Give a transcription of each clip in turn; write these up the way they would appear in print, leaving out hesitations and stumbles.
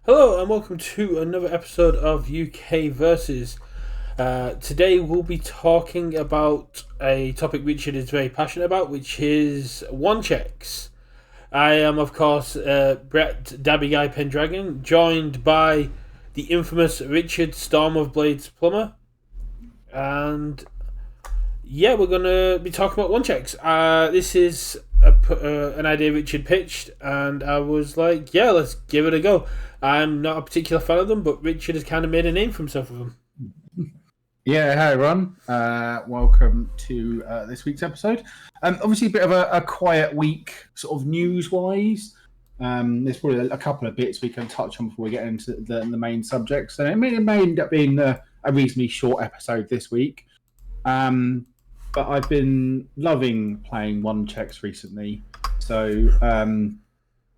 Hello and welcome to another episode of UK Versus. Today we'll be talking about a topic Richard is very passionate about, which is one checks. I am, of course, Brett Dabby Guy Pendragon, joined by the infamous Richard Storm of Blades Plumber, and yeah, we're gonna be talking about one checks. This is an idea Richard pitched, and I was like, yeah, let's give it a go. I'm not a particular fan of them, but Richard has kind of made a name for himself with them. Yeah, hi everyone. Welcome to this week's episode. Obviously, a bit of a quiet week, sort of news-wise. There's probably a couple of bits we can touch on before we get into the main subjects. So it may end up being a reasonably short episode this week. But I've been loving playing one checks recently, so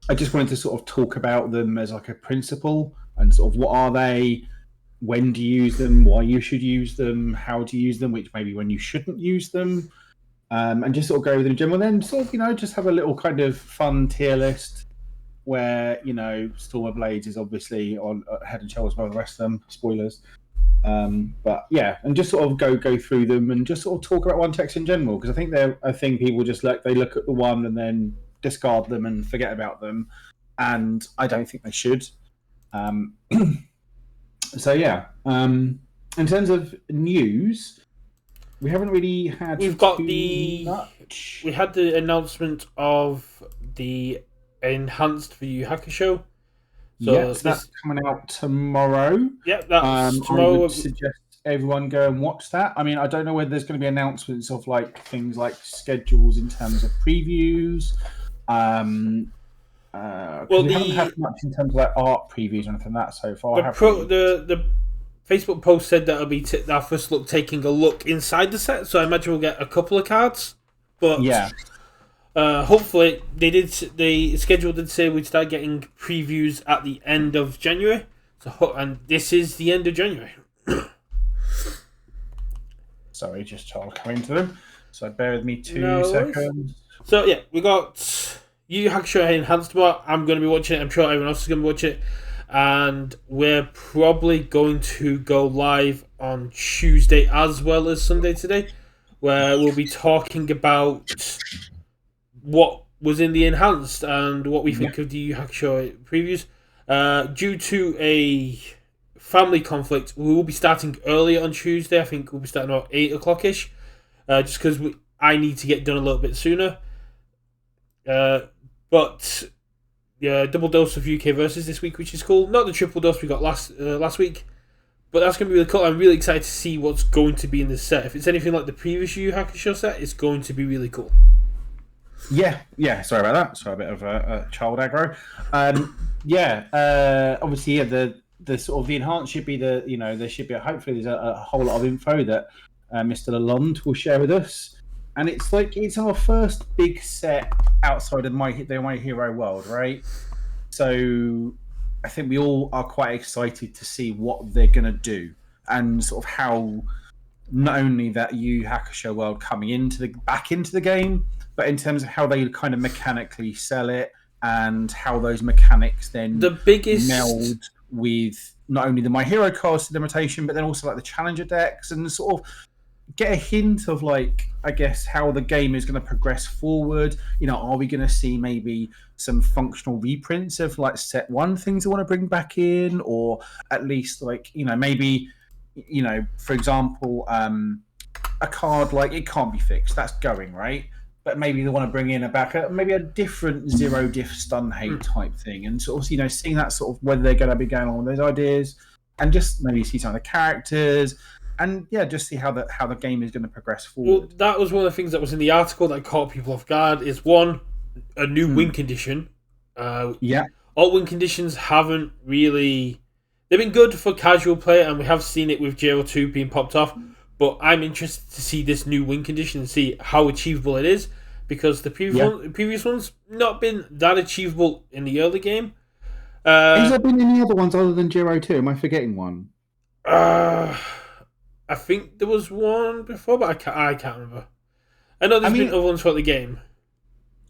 I just wanted to sort of talk about them as like a principle and sort of what are they, when do you use them, why you should use them, how to use them, which maybe when you shouldn't use them, and just sort of go over them in general. Then sort of just have a little kind of fun tier list where Storm of Blades is obviously on head and shoulders above the rest of them. Spoilers. But yeah, and just sort of go through them and just sort of talk about one text in general, because I think they're a thing people just they look at the one and then discard them and forget about them, and I don't think they should. So yeah, in terms of news, we haven't really had. We've got much. We had the announcement of the enhanced for Yu Hakusho. So that's coming out tomorrow. Yeah, that's tomorrow. I would suggest everyone go and watch that. I mean, I don't know whether there's going to be announcements of like things like schedules in terms of previews. We haven't had much in terms of like art previews or anything like that so far. The Facebook post said that it'll be our first look, taking a look inside the set. So I imagine we'll get a couple of cards. But yeah. Hopefully the schedule did say we'd start getting previews at the end of January. And this is the end of January. Sorry, just child coming to them. So bear with me 2 seconds. So yeah, we got Yu Hakusho Enhanced tomorrow. I'm going to be watching it. I'm sure everyone else is going to be watching it. And we're probably going to go live on Tuesday as well as Sunday today, where we'll be talking about what was in the enhanced and what we think of the Yu Hakusho previews. Due to a family conflict, we will be starting earlier on Tuesday. I think we'll be starting at 8 o'clock-ish, just because I need to get done a little bit sooner. But yeah, double dose of UK Versus this week, which is cool. Not the triple dose we got last week, but that's going to be really cool. I'm really excited to see what's going to be in this set. If it's anything like the previous Yu Hakusho set, it's going to be really cool. Yeah. Sorry about that. Sorry, a bit of a child aggro. Obviously, the sort of the enhanced should be there should be hopefully there's a whole lot of info that Mr. Lalonde will share with us, and it's our first big set outside of my hero world, right? So I think we all are quite excited to see what they're gonna do and sort of how not only that Yu Hakusho world coming back into the game, but in terms of how they kind of mechanically sell it and how those mechanics then meld with not only the My Hero cast limitation, but then also like the challenger decks, and sort of get a hint of like, I guess, how the game is going to progress forward. Are we going to see maybe some functional reprints of like set one things they want to bring back in, or at least like, maybe, for example, a card like It Can't Be Fixed, that's going, right? But maybe they want to bring in maybe a different zero diff stun hate type thing, and sort of seeing that sort of whether they're going to be going on with those ideas, and just maybe see some of the characters, and just see how the game is going to progress forward. Well, that was one of the things that was in the article that caught people off guard. Is one, a new win condition. All win conditions haven't really. They've been good for casual play, and we have seen it with JO2 being popped off. But I'm interested to see this new win condition and see how achievable it is, because the previous one's not been that achievable in the early game. Has there been any other ones other than JO2? Am I forgetting one? I think there was one before, but I can't remember. I know there's been other ones throughout the game.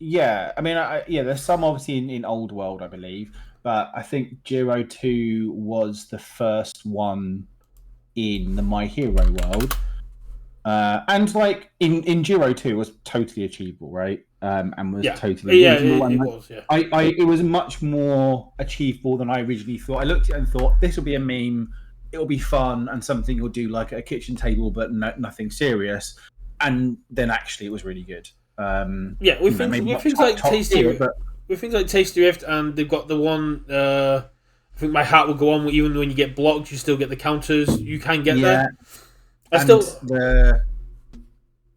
Yeah, I mean, there's some obviously in Old World, I believe, but I think Jiro 2 was the first one in the My Hero world. And like in Jiro 2 was totally achievable, right? And was totally reasonable. It was. Yeah, it was much more achievable than I originally thought. I looked at it and thought this will be a meme, it'll be fun and something you'll do like at a kitchen table, but nothing serious. And then actually, it was really good. with things like Tasty Rift, and they've got the one. I think My Heart Will Go On. Even when you get blocked, you still get the counters. You can get there.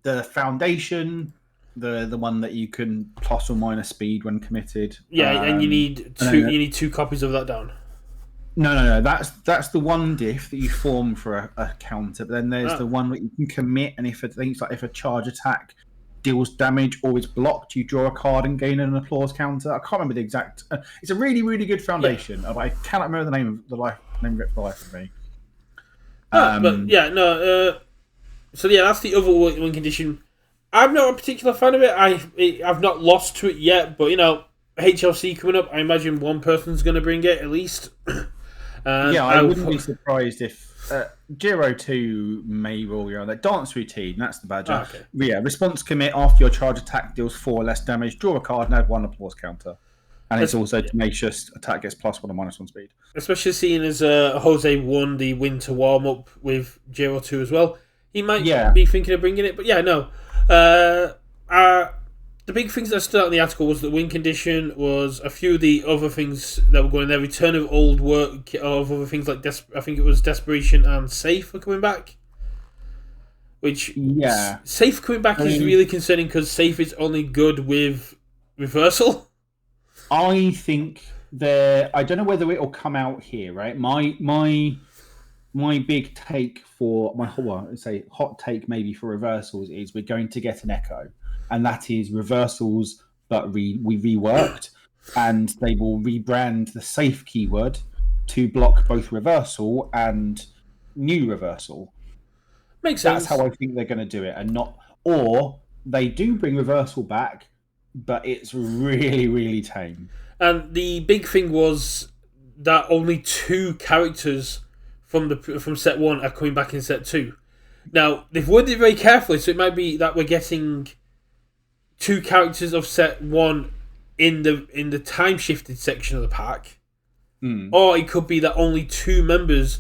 The foundation, the one that you can plus or minus speed when committed. Yeah, and you need two copies of that down. No. That's the one diff that you form for a counter. But then there's the one that you can commit, and if a charge attack deals damage or is blocked, you draw a card and gain an applause counter. I can't remember the exact. It's a really, really good foundation. Yeah. I cannot remember the name of it for the life of me. So that's the other win condition. I'm not a particular fan of it. I've not lost to it yet, but HLC coming up, I imagine one person's going to bring it at least. I wouldn't be surprised if Jiro 2 may roll you on that dance routine. That's the badger. Okay. Yeah, response commit after your charge attack deals 4 less damage. Draw a card and add 1 applause counter. And it's also tenacious. Attack gets +1 and -1 speed. Especially seeing as Jose won the winter warm up with Jiro 2 as well. He might be thinking of bringing it, but the big things that stood out in the article was the win condition, was a few of the other things that were going there, return of old work, of other things like I think it was Desperation and Safe were coming back. Which Safe coming back is really concerning because Safe is only good with reversal. I think I don't know whether it will come out here, right? My big take for hot take maybe for reversals is we're going to get an Echo, and that is reversals, but we reworked, and they will rebrand the Safe keyword to block both reversal and new reversal. Makes sense. That's how I think they're going to do it, or they do bring reversal back, but it's really, really tame. And the big thing was that only 2 characters from set 1 are coming back in set 2. Now, they've worded it very carefully, so it might be that we're getting 2 characters of set 1 in the time-shifted section of the pack. Or it could be that only 2 members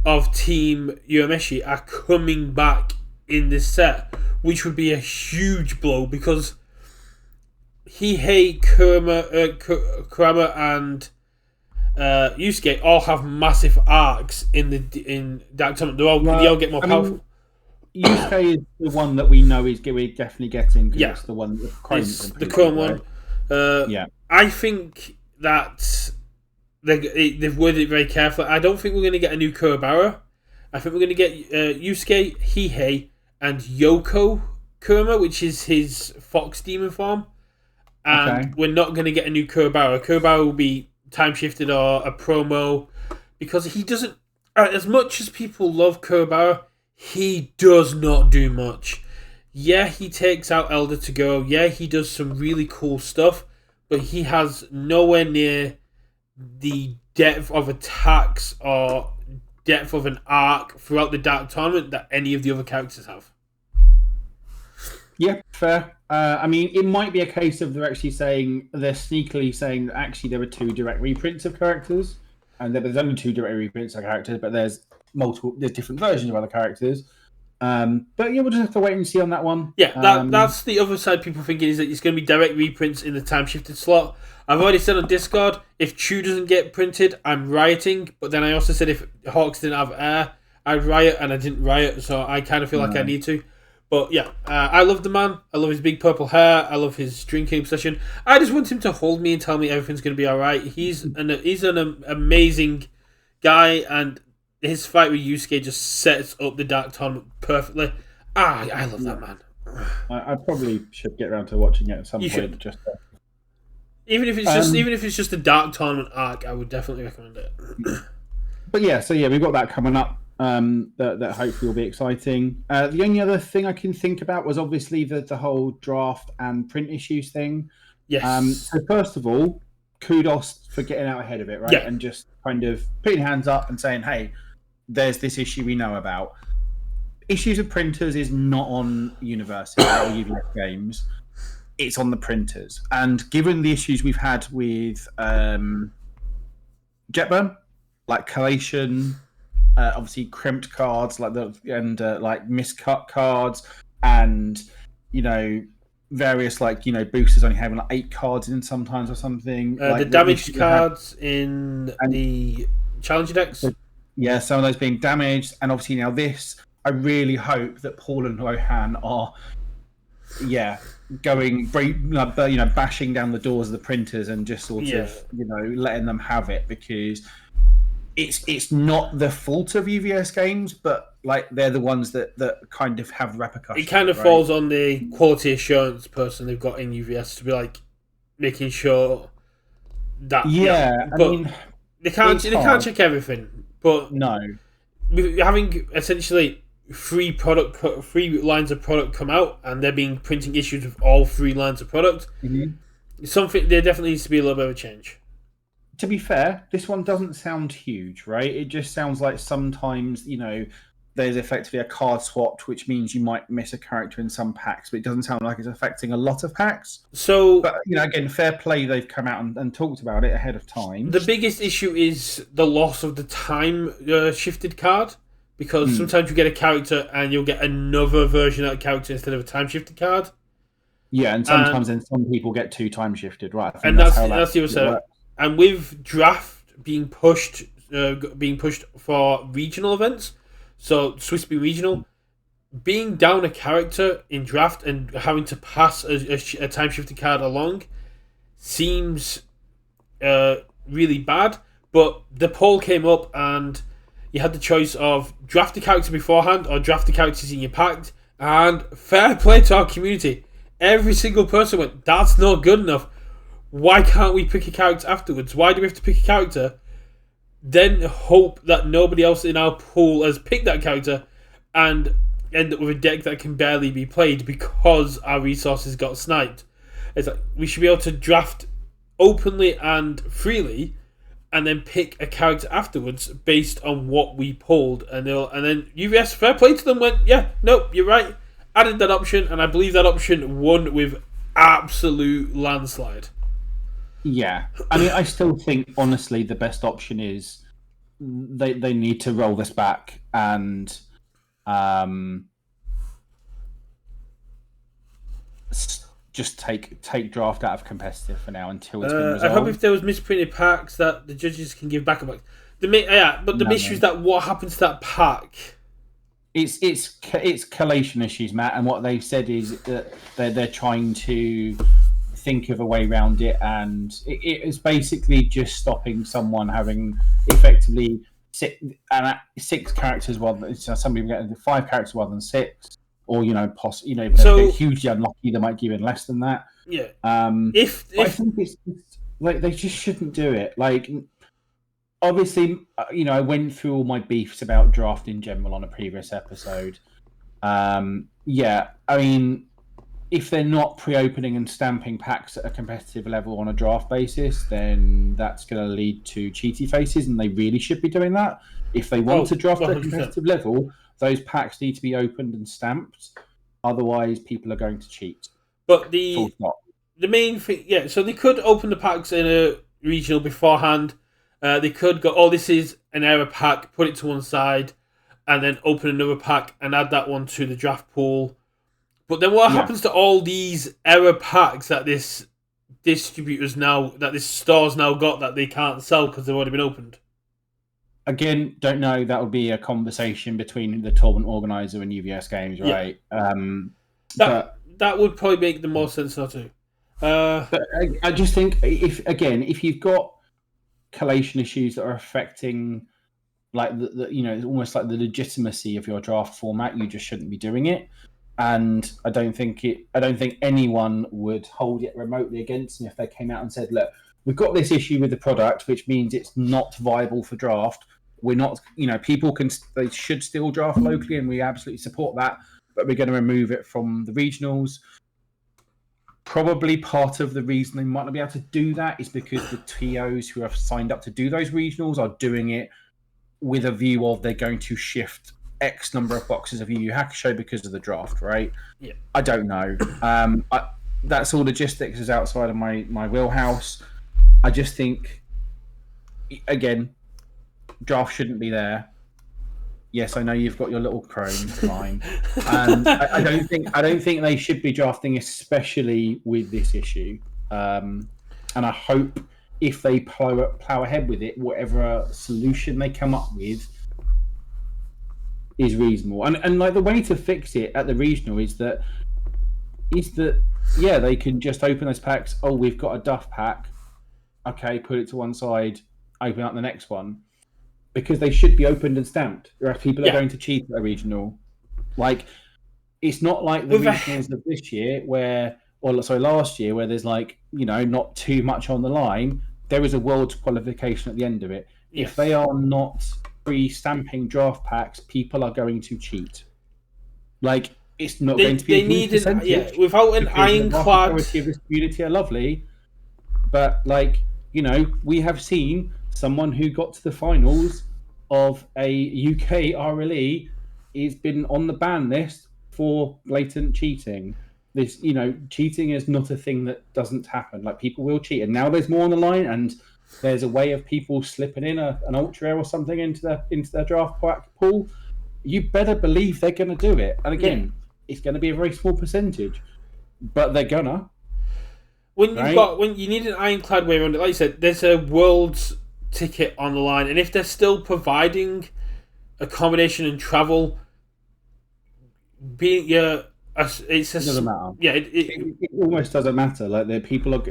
of Team Urameshi are coming back in this set, which would be a huge blow because Hihei, Kurama, and Yusuke all have massive arcs in Dark Tournament. They all get more powerful. Yusuke is the one that we know we're definitely getting. It's the one it's the Chrome one. I think that they've worded it very carefully. I don't think we're going to get a new Kurabara. I think we're going to get Yusuke, Hihei, and Yoko Kurama, which is his Fox Demon form. And we're not going to get a new Kurabara. Kurabara will be time shifted or a promo because he doesn't. As much as people love Kurabara, he does not do much. Yeah, he takes out Elder to go. Yeah, he does some really cool stuff, but he has nowhere near the depth of attacks or depth of an arc throughout the Dark Tournament that any of the other characters have. Yeah, fair. I mean, it might be a case of they're sneakily saying that actually there are 2 direct reprints of characters, and that there's only 2 direct reprints of characters, but there's different versions of other characters. But we'll just have to wait and see on that one. Yeah, that's the other side people thinking is that it's going to be direct reprints in the time-shifted slot. I've already said on Discord, if Chew doesn't get printed, I'm rioting. But then I also said if Hawks didn't have air, I'd riot, and I didn't riot, so I kind of feel like I need to. But I love the man. I love his big purple hair. I love his drinking obsession. I just want him to hold me and tell me everything's going to be all right. He's an amazing guy, and his fight with Yusuke just sets up the Dark Tournament perfectly. I love that man. I probably should get around to watching it at some point. Just even if it's just a Dark Tournament arc, I would definitely recommend it. But we've got that coming up. That hopefully will be exciting. The only other thing I can think about was obviously the whole draft and print issues thing. Yes. So first of all, kudos for getting out ahead of it, right? Yeah. And just kind of putting your hands up and saying, hey, there's this issue we know about. Issues of printers is not on University or UVS Games. It's on the printers. And given the issues we've had with Jetburn, like collation, obviously crimped cards, like like miscut cards, and various boosters only having like 8 cards in sometimes or something. The damaged cards in the challenger decks. Yeah, some of those being damaged, and obviously now this. I really hope that Paul and Lohan are, going, bashing down the doors of the printers and just sort of, letting them have it, because it's not the fault of UVS Games, but like they're the ones that kind of have repercussions. It kind of falls on the quality assurance person they've got in UVS to be like making sure that. I mean, they can't check everything, but no, having essentially 3 lines of product come out, and they're being printing issues with all 3 lines of product. Something there definitely needs to be a little bit of a change. To be fair, this one doesn't sound huge, right? It just sounds like sometimes there's effectively a card swapped, which means you might miss a character in some packs, but it doesn't sound like it's affecting a lot of packs. So, but again, fair play, they've come out and talked about it ahead of time. The biggest issue is the loss of the time shifted card. Because sometimes you get a character and you'll get another version of that character instead of a time-shifted card. Yeah, and sometimes then some people get 2 time-shifted, right? And that's the other side. And with draft being pushed for regional events, so Swissby Regional, being down a character in draft and having to pass a time-shifted card along seems really bad. But the poll came up and you had the choice of draft the character beforehand or draft the characters in your pack. And fair play to our community. Every single person went, that's not good enough. Why can't we pick a character afterwards? Why do we have to pick a character, then hope that nobody else in our pool has picked that character and end up with a deck that can barely be played because our resources got sniped? It's like, we should be able to draft openly and freely and then pick a character afterwards based on what we pulled. And then UVS, fair play to them, went, yeah, nope, you're right. Added that option, and I believe that option won with absolute landslide. Yeah. I mean, I still think, honestly, the best option is they need to roll this back and just take draft out of competitive for now until it's been resolved. I hope if there was misprinted packs that the judges can give back. But the issue is that what happens to that pack? It's collation issues, Matt, and what they've said is that they're trying to think of a way around it, and it is basically just stopping someone having effectively 6 characters rather than somebody getting 5 characters rather than 6. Or if they're hugely unlucky, they might give in less than that. Yeah. I think it's like they just shouldn't do it. Like, obviously, I went through all my beefs about draft in general on a previous episode. I mean, if they're not pre-opening and stamping packs at a competitive level on a draft basis, then that's going to lead to cheaty faces, and they really should be doing that. If they want to draft at a competitive level, those packs need to be opened and stamped. Otherwise, people are going to cheat. But the main thing, so they could open the packs in a regional beforehand. They could go, this is an error pack, put it to one side, and then open another pack and add that one to the draft pool. But then what happens to all these error packs that this store's now got that they can't sell because they've already been opened? Again, don't know. That would be a conversation between the tournament organizer and UVS Games, right? Yeah. That would probably make the more sense not to. But I just think if you've got collation issues that are affecting, like it's almost like the legitimacy of your draft format, you just shouldn't be doing it. And I don't think anyone would hold it remotely against them if they came out and said, look, we've got this issue with the product, which means it's not viable for draft. We're not, they should still draft locally, and we absolutely support that, but we're going to remove it from the regionals. Probably part of the reason they might not be able to do that is because the TOs who have signed up to do those regionals are doing it with a view of they're going to shift X number of boxes of Yu Yu Hakusho because of the draft, right? Yeah. I don't know. That's all logistics is outside of my wheelhouse. I just think, again, draft shouldn't be there. Yes, I know you've got your little crone, fine. I don't think they should be drafting, especially with this issue. And I hope if they plow ahead with it, whatever solution they come up with is reasonable. And like the way to fix it at the regional is that yeah, they can just open those packs. Oh, we've got a Duff pack. Okay, put it to one side, open up the next one. Because they should be opened and stamped, or if people are going to cheat at a regional. Like, it's not like the regionals of this year last year, where there's not too much on the line. There is a world's qualification at the end of it. Yes. If they are not pre-stamping draft packs, people are going to cheat. Like, it's not going to be without an ironclad. The majority of this community are lovely, but we have seen someone who got to the finals of a UK RLE has been on the ban list for blatant cheating. This, cheating is not a thing that doesn't happen. Like, people will cheat, and now there's more on the line, and there's a way of people slipping in an ultra rare or something into their draft pack pool. You better believe they're going to do it. And again, it's going to be a very small percentage, but they're gonna. When you need an ironclad way around it, like you said, there's a world's ticket on the line, and if they're still providing accommodation and travel, it doesn't matter. Yeah, it almost doesn't matter. Like, the people are,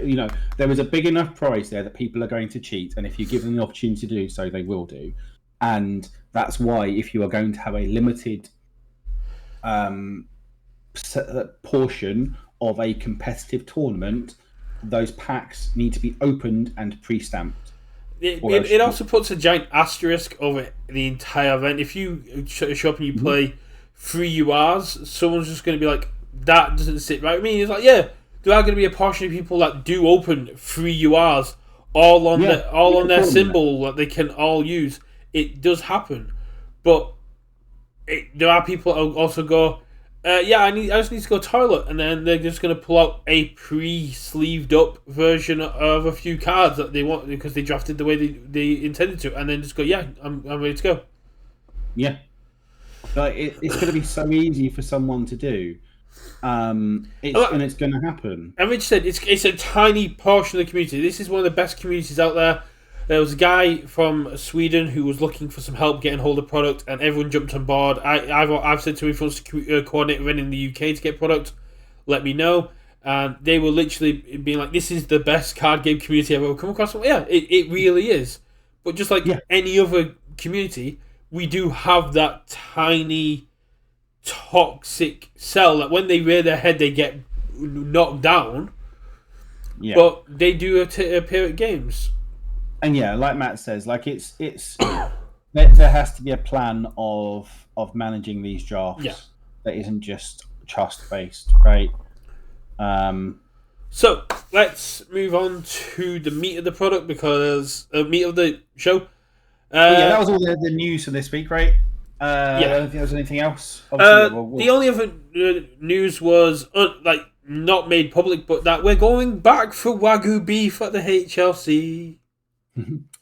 there is a big enough prize there that people are going to cheat, and if you give them the opportunity to do so, they will do. And that's why, if you are going to have a limited portion of a competitive tournament, those packs need to be opened and pre-stamped. It also puts a giant asterisk over the entire event. If you show up and you play 3 URs, someone's just going to be like, that doesn't sit right with me. It's like, there are going to be a portion of people that do open 3 URs all on their symbol that they can all use. It does happen, but there are people who also go, I just need to go toilet, and then they're just going to pull out a pre-sleeved up version of a few cards that they want because they drafted the way they intended to, and then just go, I'm ready to go. Yeah, like it's going to be so easy for someone to do, and it's going to happen. And Rich said it's a tiny portion of the community. This is one of the best communities out there. There was a guy from Sweden who was looking for some help getting hold of product, and everyone jumped on board. I've said to him, if he wants to coordinate event in the UK to get product, let me know. And they were literally being like, this is the best card game community I've ever come across. Well, yeah, it really is. But just like any other community, we do have that tiny toxic cell that when they rear their head, they get knocked down. Yeah. But they do appear at games. And like Matt says, it's there has to be a plan of managing these drafts that isn't just trust based, right? So let's move on to the meat of the product, because meat of the show. That was all the news for this week, right? I don't think there was anything else. The only other news was not made public, but that we're going back for Wagyu beef at the HLC.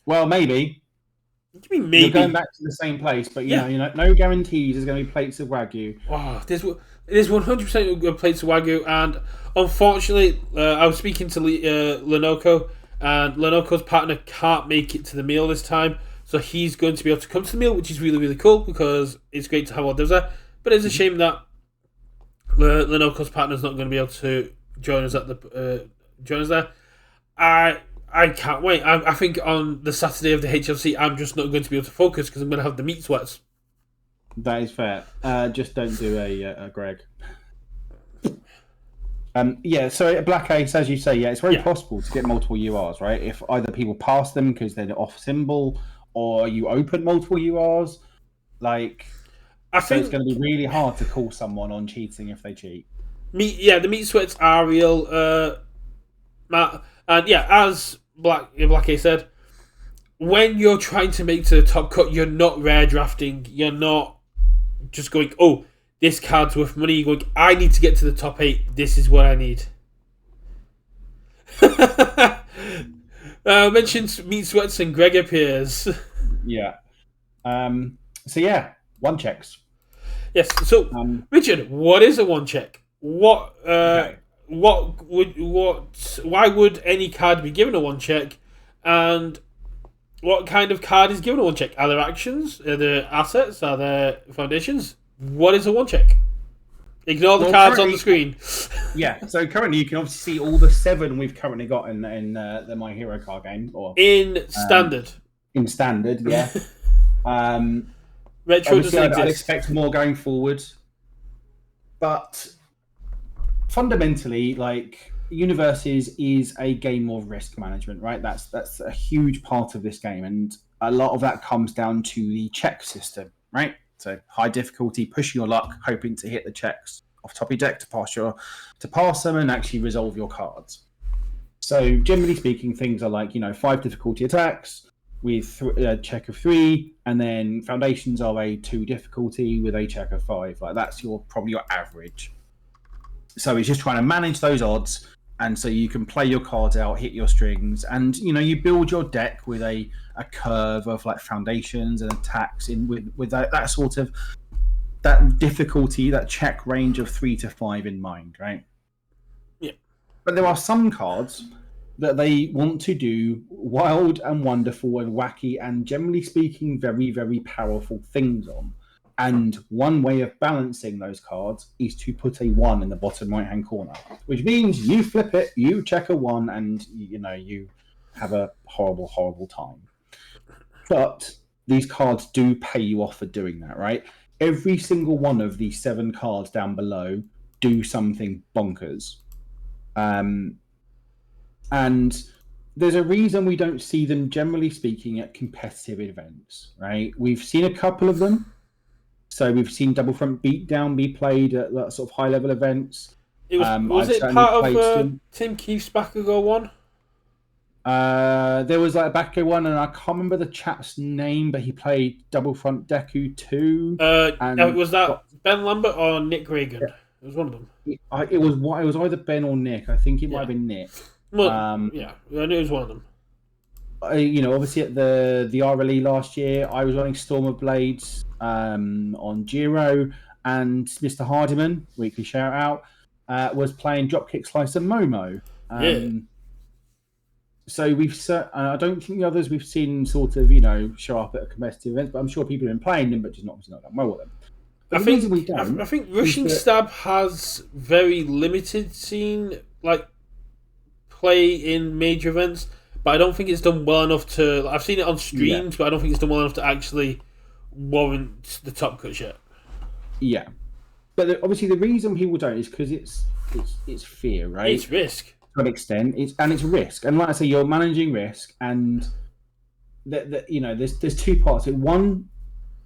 Well, maybe. What do you mean maybe? You're going back to the same place, but no guarantees there's going to be plates of Wagyu. Oh, there's 100% plates of Wagyu, and unfortunately, I was speaking to Lenoco, and Lenoco's partner can't make it to the meal this time, so he's going to be able to come to the meal, which is really, really cool, because it's great to have all those there. But it's a shame that Lenoco's partner's not going to be able to join us there. I can't wait. I think on the Saturday of the HLC, I'm just not going to be able to focus because I'm going to have the meat sweats. That is fair. Just don't do a Greg. So Black Ace, as you say, it's very possible to get multiple URs, right? If either people pass them because they're off symbol, or you open multiple URs, I think it's going to be really hard to call someone on cheating if they cheat. The meat sweats are real, Matt. And yeah, as Black A said, when you're trying to make to the top cut, you're not rare drafting. You're not just going, oh, this card's worth money. You're going, I need to get to the top 8. This is what I need. Mentioned meat sweats and Greg appears. Yeah. So yeah, one checks. Yes. So, Richard, what is a one check? Okay. Why would any card be given a one check? And what kind of card is given a one check? Are there actions? Are there assets? Are there foundations? What is a one check? Ignore the cards on the screen. Yeah, so currently you can obviously see all the 7 we've currently got in the My Hero card game. In standard. In standard, yeah. Retro doesn't exist. I'd expect more going forward. But fundamentally, like, Universes is a game of risk management, right? That's a huge part of this game, and a lot of that comes down to the check system, right? So high difficulty, pushing your luck, hoping to hit the checks off top of your deck to pass them and actually resolve your cards. So generally speaking, things are like 5 difficulty attacks with a check of 3, and then foundations are a 2 difficulty with a check of 5. Like that's probably your average. So it's just trying to manage those odds, and so you can play your cards out, hit your strings, and you build your deck with a curve of like foundations and attacks with that sort of that difficulty, that check range of 3 to 5 in mind, right? Yeah. But there are some cards that they want to do wild and wonderful and wacky and generally speaking very, very powerful things on. And one way of balancing those cards is to put a 1 in the bottom right-hand corner, which means you flip it, you check a 1, and you have a horrible, horrible time. But these cards do pay you off for doing that, right? Every single one of these 7 cards down below do something bonkers. And there's a reason we don't see them, generally speaking, at competitive events, right? We've seen a couple of them. So we've seen Double Front Beatdown be played at that sort of high-level events. Was it part of Tim Keefe's Bakugo one? There was like a Bakugo one, and I can't remember the chap's name, but he played Double Front Deku 2. Was that Ben Lambert or Nick Reagan? Yeah. It was one of them. It was either Ben or Nick. I think it might have been Nick. Well, I knew it was one of them. Obviously at the RLE last year, I was running Storm of Blades on Giro, and Mr. Hardiman, weekly shout out, was playing Dropkick Slicer Momo. So I don't think the others we've seen sort of show up at a competitive event, but I'm sure people have been playing them, but just not done well with them. But I think Rushing Stab has very limited scene play in major events. But I don't think it's done well enough to... I've seen it on streams, but I don't think it's done well enough to actually warrant the top cuts yet. Yeah. But obviously the reason people don't is because it's fear, right? It's risk. To an extent. It's risk. And like I say, you're managing risk, and there's 2 parts. One,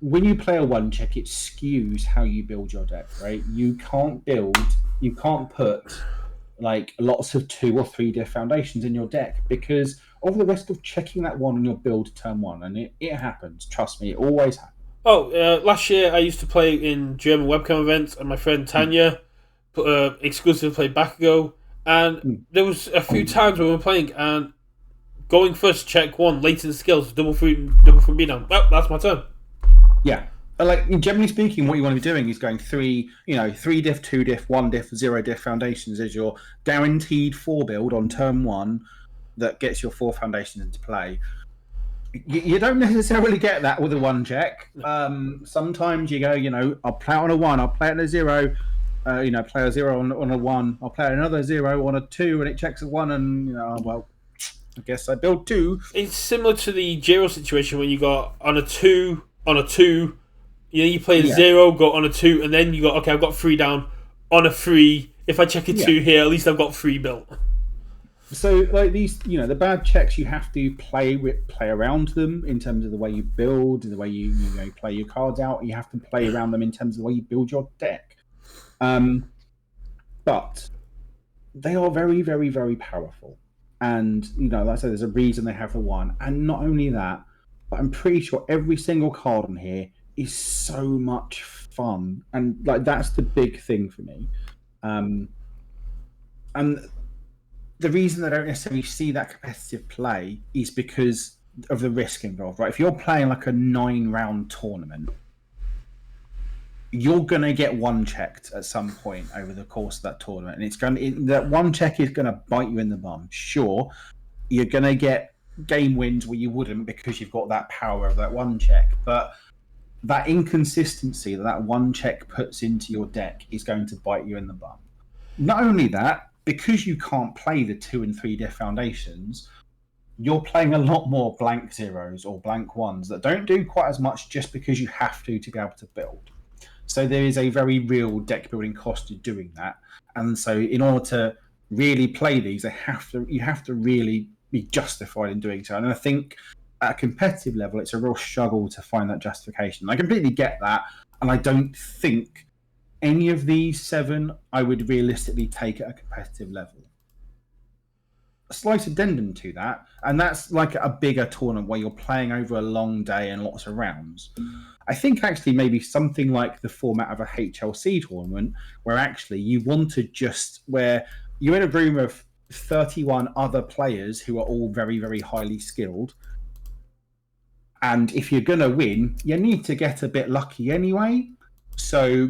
when you play a 1 check, it skews how you build your deck, right? You can't put like lots of 2 or 3 diff foundations in your deck because of the risk of checking that 1 on your build turn 1, and it happens. Trust me, it always happens. Last year I used to play in German webcam events, and my friend Tanya exclusively played Bakugo, and there was a few times when we were playing and going first, check 1, latent skills, double from beatdown. Well, that's my turn. Yeah. Like, generally speaking, what you want to be doing is going 3 diff, 2 diff, 1 diff, 0 diff foundations as your guaranteed 4 build on turn 1 that gets your 4 foundations into play. You don't necessarily get that with a 1 check. Sometimes you go, I'll play it on a 1, I'll play it on a 0, play a 0 on a 1, I'll play another 0 on a 2, and it checks a 1, and, I guess I build 2. It's similar to the Jiro situation when you got on a 2, you play a 0, go on a 2, and then you go, okay, I've got 3 down on a 3. If I check a 2 here, at least I've got 3 built. So, like these, the bad checks, you have to play around them in terms of the way you build, the way you play your cards out. You have to play around them in terms of the way you build your deck. but they are very, very, very powerful. And like I said, there's a reason they have the one. And not only that, but I'm pretty sure every single card on here is so much fun, and like that's the big thing for me. And the reason I don't necessarily see that competitive play is because of the risk involved, right? If you're playing like a 9-round tournament, you're gonna get one checked at some point over the course of that tournament, and that one check is gonna bite you in the bum. Sure, you're gonna get game wins where you wouldn't because you've got that power of that one check, but that inconsistency that one check puts into your deck is going to bite you in the bum. Not only that, because you can't play the 2 and 3 Death Foundations, you're playing a lot more blank zeros or blank ones that don't do quite as much just because you have to be able to build. So there is a very real deck building cost to doing that. And so in order to really play these, you have to really be justified in doing so. And I think at a competitive level, it's a real struggle to find that justification. I completely get that. And I don't think any of these 7 I would realistically take at a competitive level. A slight addendum to that, and that's like a bigger tournament where you're playing over a long day and lots of rounds. I think actually maybe something like the format of a HLC tournament, where actually you want to where you're in a room of 31 other players who are all very, very highly skilled. And if you're going to win, you need to get a bit lucky anyway. So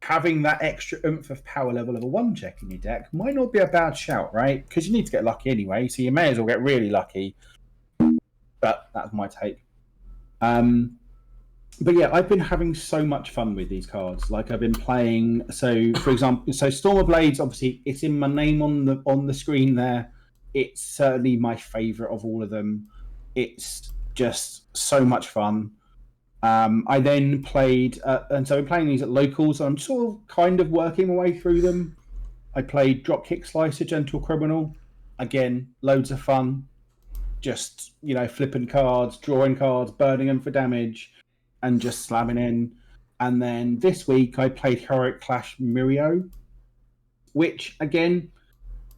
having that extra oomph of power level of a 1 check in your deck might not be a bad shout, right? Because you need to get lucky anyway, so you may as well get really lucky. But that's my take. But yeah, I've been having so much fun with these cards. Like I've been playing. So for example, Storm of Blades. Obviously, it's in my name on the screen there. It's certainly my favorite of all of them. It's just so much fun. I then played, and so I'm playing these at locals. So I'm sort of kind of working my way through them. I played Dropkick Slicer, Gentle Criminal. Again, loads of fun. Just flipping cards, drawing cards, burning them for damage, and just slamming in. And then this week I played Heroic Clash Mirio, which again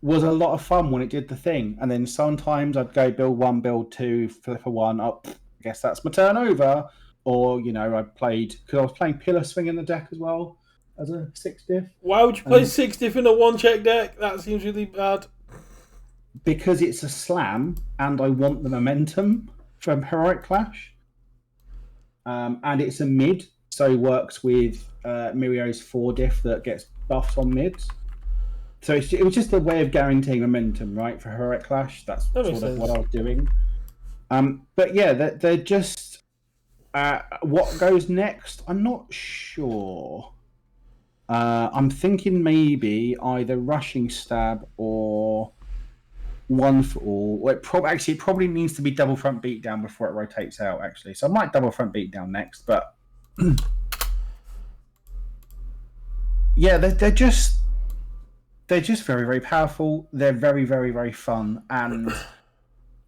was a lot of fun when it did the thing. And then sometimes I'd go build 1, build 2, flip a 1 up. I guess that's my turn over. Or I played because I was playing Pillar Swing in the deck as well as a 6 diff. Why would you play 6 diff in a 1 check deck? That seems really bad. Because it's a slam, and I want the momentum from Heroic Clash. And it's a mid, so works with Mirio's 4 diff that gets buffed on mids. So it was just a way of guaranteeing momentum, right, for Heroic Clash. That's sort of what I was doing. But yeah, they're just. What goes next? I'm not sure. I'm thinking maybe either Rushing Stab or One for All. Well, it probably needs to be Double Front Beatdown before it rotates out, actually. So I might Double Front Beatdown next, but yeah, they're just very, very powerful. They're very, very, very fun, and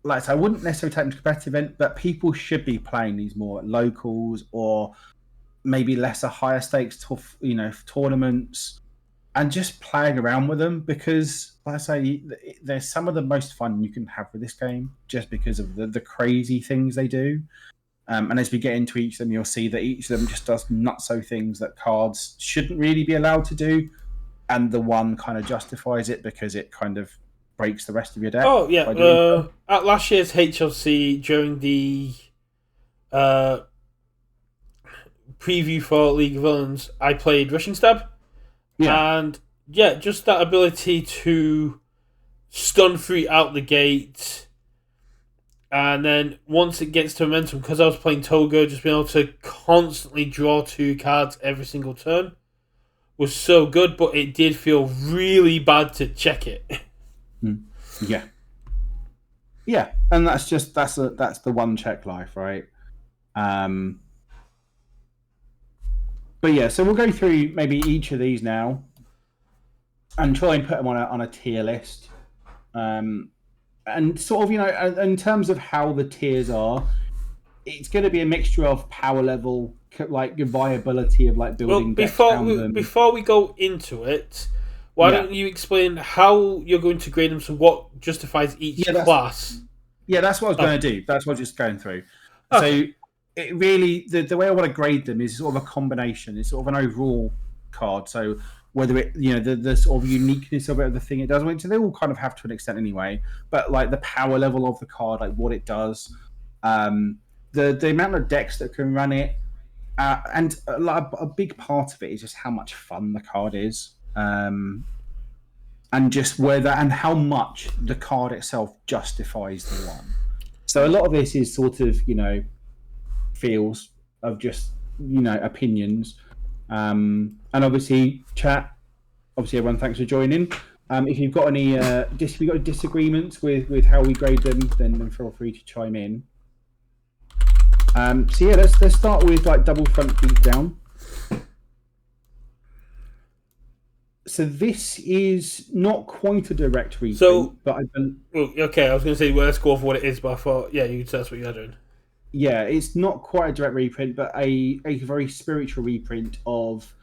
like I said, I wouldn't necessarily take them to competitive event, but people should be playing these more at locals or maybe lesser, higher stakes, tournaments, and just playing around with them because, like I say, they're some of the most fun you can have with this game just because of the crazy things they do. And as we get into each of them, you'll see that each of them just does nutso things that cards shouldn't really be allowed to do, and the one kind of justifies it because it kind of breaks the rest of your deck. Oh yeah, at last year's HLC during the preview for League of Villains, I played Rushing Stab, and yeah, just that ability to stun free out the gate, and then once it gets to momentum, because I was playing Toga, just being able to constantly draw 2 cards every single turn was so good, but it did feel really bad to check it. Yeah, and that's the 1 check life, right? But yeah, so we'll go through maybe each of these now and try and put them on a tier list, and sort of in terms of how the tiers are, it's going to be a mixture of power level, like viability of like building. Well, before we go into it, Why don't you explain how you're going to grade them? So what justifies each class? That's what I was going to do. That's what I was just going through. Okay. So it really the way I want to grade them is sort of a combination. It's sort of an overall card. So whether it the sort of uniqueness of it, of the thing it does, which they all kind of have to an extent anyway. But like the power level of the card, like what it does, the amount of decks that can run it, and a big part of it is just how much fun the card is. And just whether and how much the card itself justifies the one. So a lot of this is sort of feels of just opinions, and obviously chat. Obviously, everyone, thanks for joining. If you've got any disagreements with how we grade them, then feel free to chime in. So yeah, let's start with like double front beatdown. So this is not quite a direct reprint, but I've been... okay, I was going to say, well, let's go for what it is, but I thought, yeah, that's what you're doing. Yeah, it's not quite a direct reprint, but a very spiritual reprint of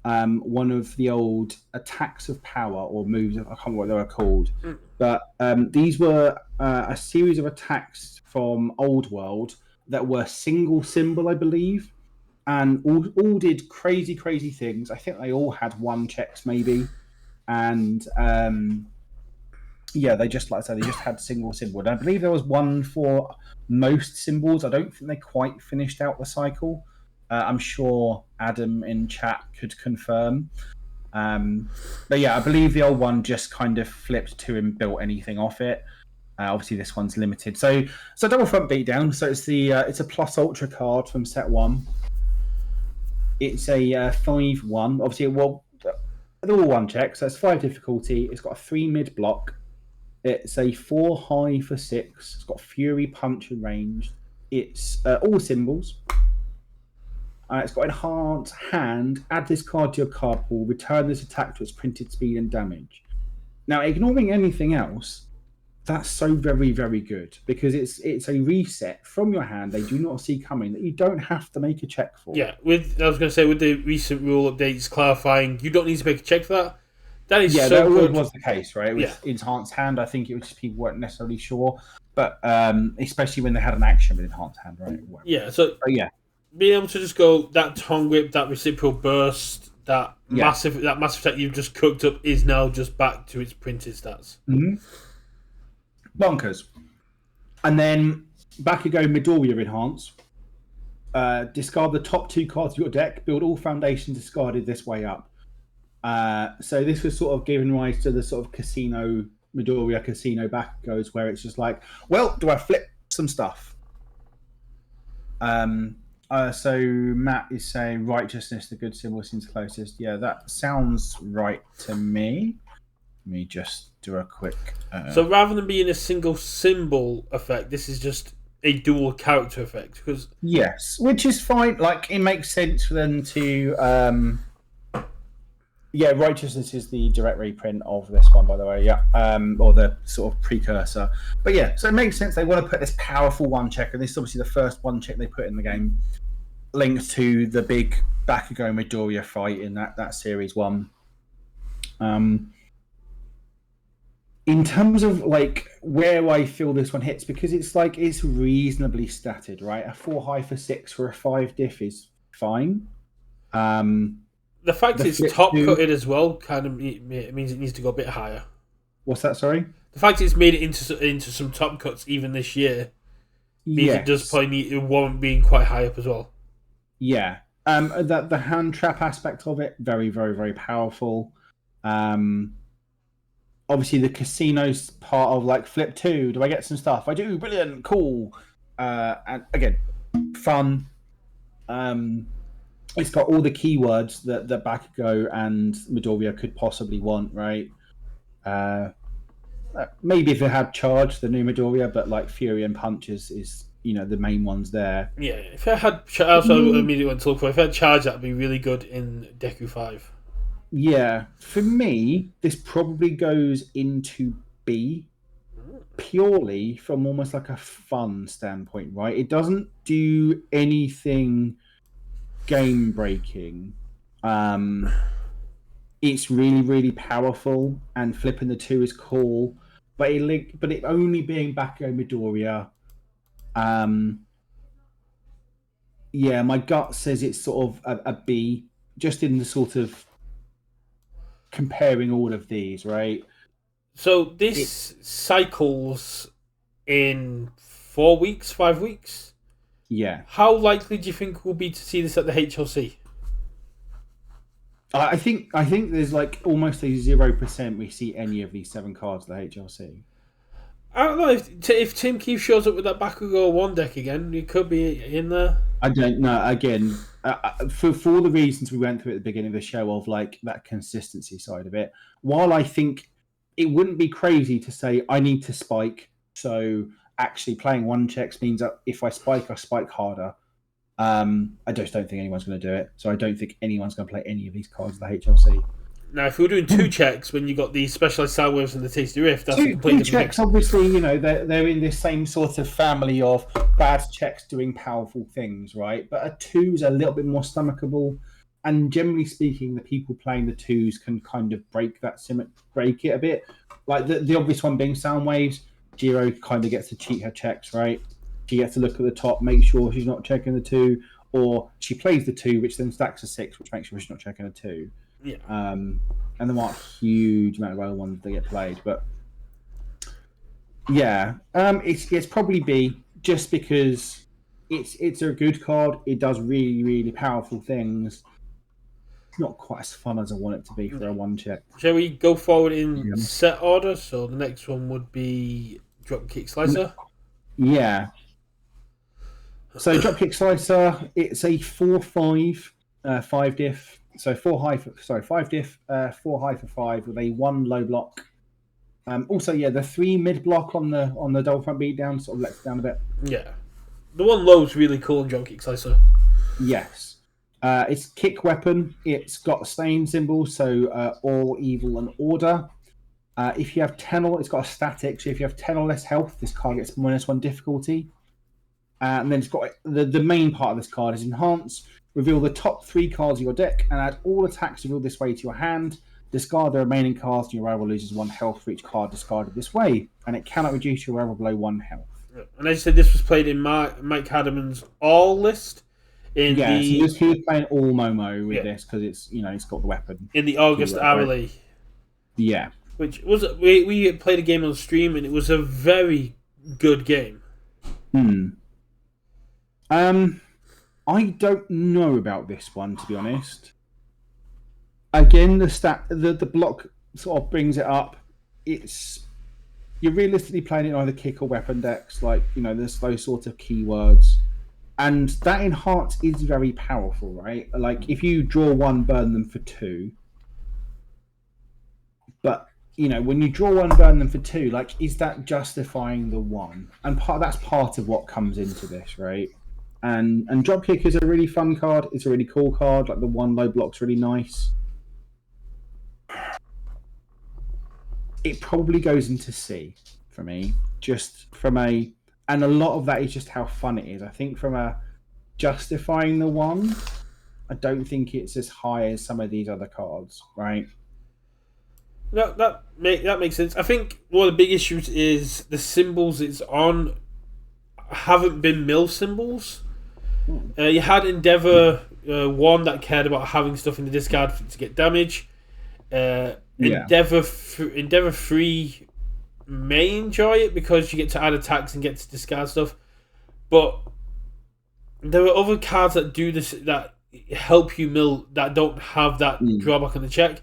one of the old attacks of power or moves. I can't remember what they were called, but these were a series of attacks from Old World that were single symbol, I believe. And all did crazy things. I think they all had 1 checks maybe, and they just like I said, they just had single symbol. And I believe there was 1 for most symbols. I don't think they quite finished out the cycle. I'm sure Adam in chat could confirm. But yeah, I believe the old one just kind of flipped to and built anything off it. Obviously, this one's limited. So double front beatdown. So it's a plus ultra card from set 1. It's a 5/1. Obviously, they're all 1 check, so it's 5 difficulty. It's got a 3 mid block. It's a 4 high for 6. It's got Fury, Punch, and Range. It's all symbols. It's got Enhance Hand. Add this card to your card pool. Return this attack to its printed speed and damage. Now, ignoring anything else, that's so very, very good because it's a reset from your hand they do not see coming that you don't have to make a check for. Yeah, I was going to say, with the recent rule updates clarifying you don't need to make a check for that. That is so that good. Was the case, right? With Enhanced Hand, I think it was just people weren't necessarily sure, but especially when they had an action with Enhanced Hand, right? Yeah, so being able to just go that tongue whip, that reciprocal burst, that massive attack you've just cooked up is now just back to its printed stats. Mm-hmm. Bonkers. And then Bakugo Midoriya Enhance. Discard the top 2 cards of your deck. Build all foundations discarded this way up. So this was sort of giving rise to the sort of Midoriya Casino Bakugos, where it's just like, well, do I flip some stuff? So Matt is saying righteousness, the good symbol seems closest. Yeah, that sounds right to me. Let me just do a quick... So rather than being a single symbol effect, this is just a dual character effect. Because yes, which is fine. Like, it makes sense for them to... Righteousness is the direct reprint of this one, by the way. Yeah, or the sort of precursor. But yeah, so it makes sense. They want to put this powerful 1 check, and this is obviously the first 1 check they put in the game, linked to the big Bakugo Midoriya fight in that series 1. In terms of like where I feel this one hits, because it's reasonably statted, right? A 4 high for 6 for a 5 diff is fine. The fact it's top cutted as well kind of means it needs to go a bit higher. What's that? Sorry. The fact it's made it into some top cuts even this year means it does probably warrant being quite high up as well. Yeah. That the hand trap aspect of it, very, very, very powerful. Obviously, the casino's part of like flip 2. Do I get some stuff? I do. Brilliant. Cool. And again, fun. It's got all the keywords that Bakugo and Midoriya could possibly want, right? Maybe if it had Charge, the new Midoriya, but like Fury and Punch is the main ones there. Yeah, if it had Charge, I immediately went to look for. If it had Charge, that'd be really good in Deku 5. Yeah, for me, this probably goes into B, purely from almost like a fun standpoint, right? It doesn't do anything game breaking. it's really, really powerful, and flipping the 2 is cool. But it only being Bakugo Midoriya, um, yeah, my gut says it's sort of a B, just in the sort of comparing all of these, right? So It, this cycles in 4 weeks, 5 weeks. yeah, How likely do you think we'll be to see this at the HLC? I think there's like almost a 0% we see any of these 7 cards at the HLC. I don't know if Tim Keith shows up with that Bakugo one deck again, he could be in there. I don't know. Again, for all the reasons we went through at the beginning of the show of like that consistency side of it, while I think it wouldn't be crazy to say I need to spike, so actually playing one checks means that if I spike harder. I just don't think anyone's going to do it. So I don't think anyone's going to play any of these cards at the HLC. Now, if we were doing 2 checks when you got the specialized sound waves and the tasty rift, that's a Two completely different checks, thing. obviously, they're in this same sort of family of bad checks doing powerful things, right? But a 2's a little bit more stomachable, and generally speaking, the people playing the 2's can kind of break it a bit. Like the obvious one being sound waves. Jiro kind of gets to cheat her checks, right? She gets to look at the top, make sure she's not checking the 2, or she plays the 2, which then stacks a 6, which makes sure she's not checking a 2. Yeah. And there aren't a huge amount of other ones that get played, but yeah, it's probably B, just because it's a good card. It does really, really powerful things. It's not quite as fun as I want it to be for a one check. Shall we go forward in set order? So the next one would be Dropkick Slicer. Yeah. So Dropkick Slicer, it's a 4/5, 5 diff. So 5 diff, 4 high for 5 with a 1 low block. Also, yeah, the 3 mid block on the double front beatdown sort of lets it down a bit. Yeah. The one low's really cool in Dropkick Slicer. Yes. It's kick weapon. It's got stain symbols, so all, evil, and order. If you have 10 or it's got a static, so if you have 10 or less health, this card gets -1 difficulty. And then it's got the main part of this card is enhance. Reveal the top 3 cards of your deck and add all attacks revealed this way to your hand. Discard the remaining cards, and your rival loses 1 health for each card discarded this way, and it cannot reduce your rival below 1 health. And as you said, this was played in Mike Hadamond's all list. So he was playing all Momo with this because it's got the weapon in the August hourly. Yeah, which was we played a game on stream and it was a very good game. I don't know about this one, to be honest. Again, the block sort of brings it up. You're realistically playing it in either kick or weapon decks, like there's those sort of keywords, and that enhance is very powerful, right? Like if you draw 1, burn them for 2. But when you draw 1, burn them for 2, like is that justifying the 1? And that's part of what comes into this, right? And Dropkick is a really fun card. It's a really cool card. Like the 1 low block's really nice. It probably goes into C for me, just and a lot of that is just how fun it is. I think from a justifying the 1, I don't think it's as high as some of these other cards, right? No, that makes sense. I think one of the big issues is the symbols it's on haven't been mill symbols. You had Endeavor 1 that cared about having stuff in the discard to get damage. Endeavor 3 may enjoy it because you get to add attacks and get to discard stuff, but there are other cards that do this that help you mill that don't have that drawback on the check.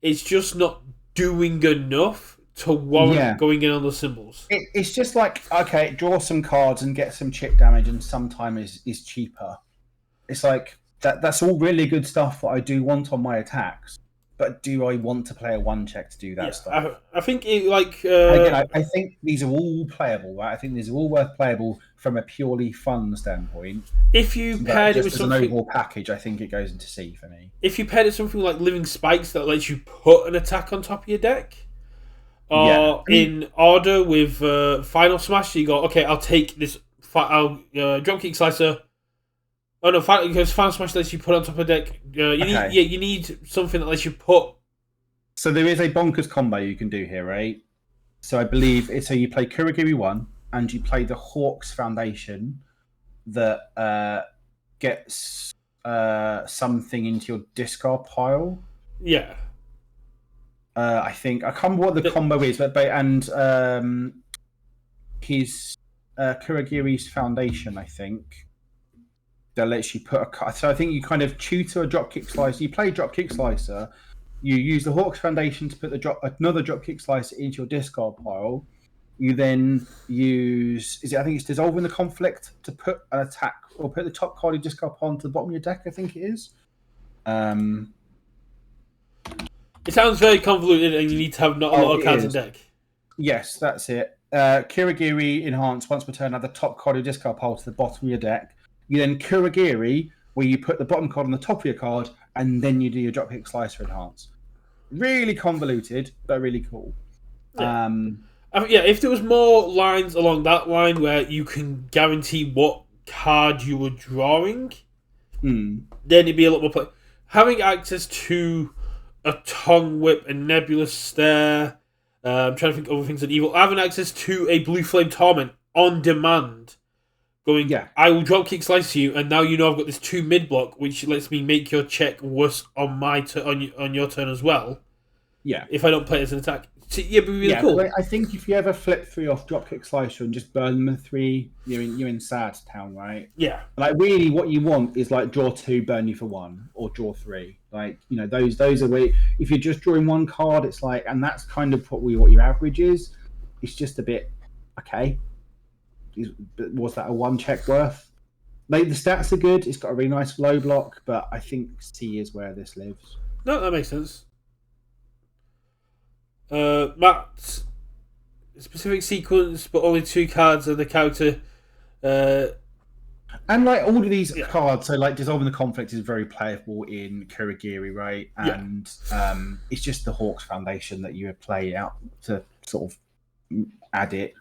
It's just not doing enough to warrant going in on the symbols. It's just like, okay, draw some cards and get some chip damage, and sometimes is cheaper. It's like that's all really good stuff that I do want on my attacks. But do I want to play a 1 check to do that stuff? I think it Again, I think these are all playable, right? I think these are all worth playable from a purely fun standpoint. If you paired it with something, an overall package, I think it goes into C for me. If you paired it with something like Living Spikes that lets you put an attack on top of your deck, or in order with Final Smash, so you go, okay, I'll take this. I'll Dropkick Slicer. Oh no, because Final Smash lets you put on top of a deck. You need something that lets you put So there is a bonkers combo you can do here, right? So I believe it's so you play Kurogiri 1 and you play the Hawks Foundation that gets something into your discard pile. Yeah. I think I can't remember what the combo is, but his Kurogiri's Foundation, I think, that lets you put a card. So I think you kind of tutor a Dropkick Slicer. You play Dropkick Slicer. You use the Hawks Foundation to put another Dropkick Slicer into your discard pile. You then use I think it's Dissolving the Conflict to put an attack or put the top card of your discard pile onto the bottom of your deck. I think it is. It sounds very convoluted, and you need to have not a lot of cards in deck. Yes, that's it. Kurogiri Enhance once per turn, add the top card of your discard pile to the bottom of your deck. You then Kurogiri, where you put the bottom card on the top of your card, and then you do your Dropkick Slicer Enhance. Really convoluted, but really cool. Yeah. If there was more lines along that line where you can guarantee what card you were drawing, then it'd be a lot more play. Having access to a Tongue Whip, a Nebulous Stare, I'm trying to think of other things that evil. Having access to a Blue Flame Torment on demand, going, I will Dropkick Slice you, and now you know I've got this 2 mid block, which lets me make your check worse on my on your turn as well. Yeah. If I don't play it as an attack. So, it'd be really cool. I think if you ever flip 3 off Dropkick Slicer and just burn them 3, you're in sad town, right? Yeah. Like really, what you want is like draw 2, burn you for 1, or draw 3. Like those are where if you're just drawing 1 card, it's like, and that's kind of what your average is. It's just a bit okay. Was that a 1 check worth? Like the stats are good. It's got a really nice low block, but I think C is where this lives. No, that makes sense. Matt, specific sequence, but only 2 cards and the character. And like all of these cards, so like Dissolving the Conflict is very playable in Kurogiri, right? And it's just the Hawks Foundation that you would play out to sort of add it.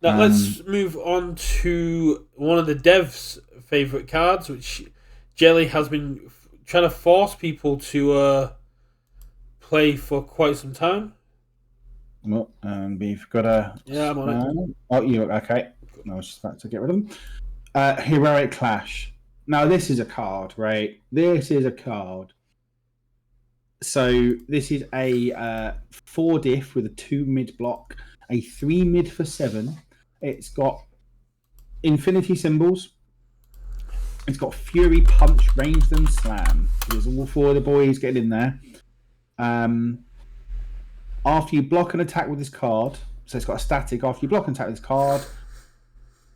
Now let's move on to one of the devs' favourite cards, which Jelly has been trying to force people to play for quite some time. Well, we've got a... Yeah, I'm on it. Oh, you okay. I was just about to get rid of them. Heroic Clash. Now, this is a card, right? This is a card. So, this is a 4 diff with a 2 mid block, a 3 mid for 7. It's got infinity symbols. It's got Fury, Punch, Ranged, and Slam. There's all 4 of the boys getting in there. After you block an attack with this card, so it's got a static. After you block an attack with this card,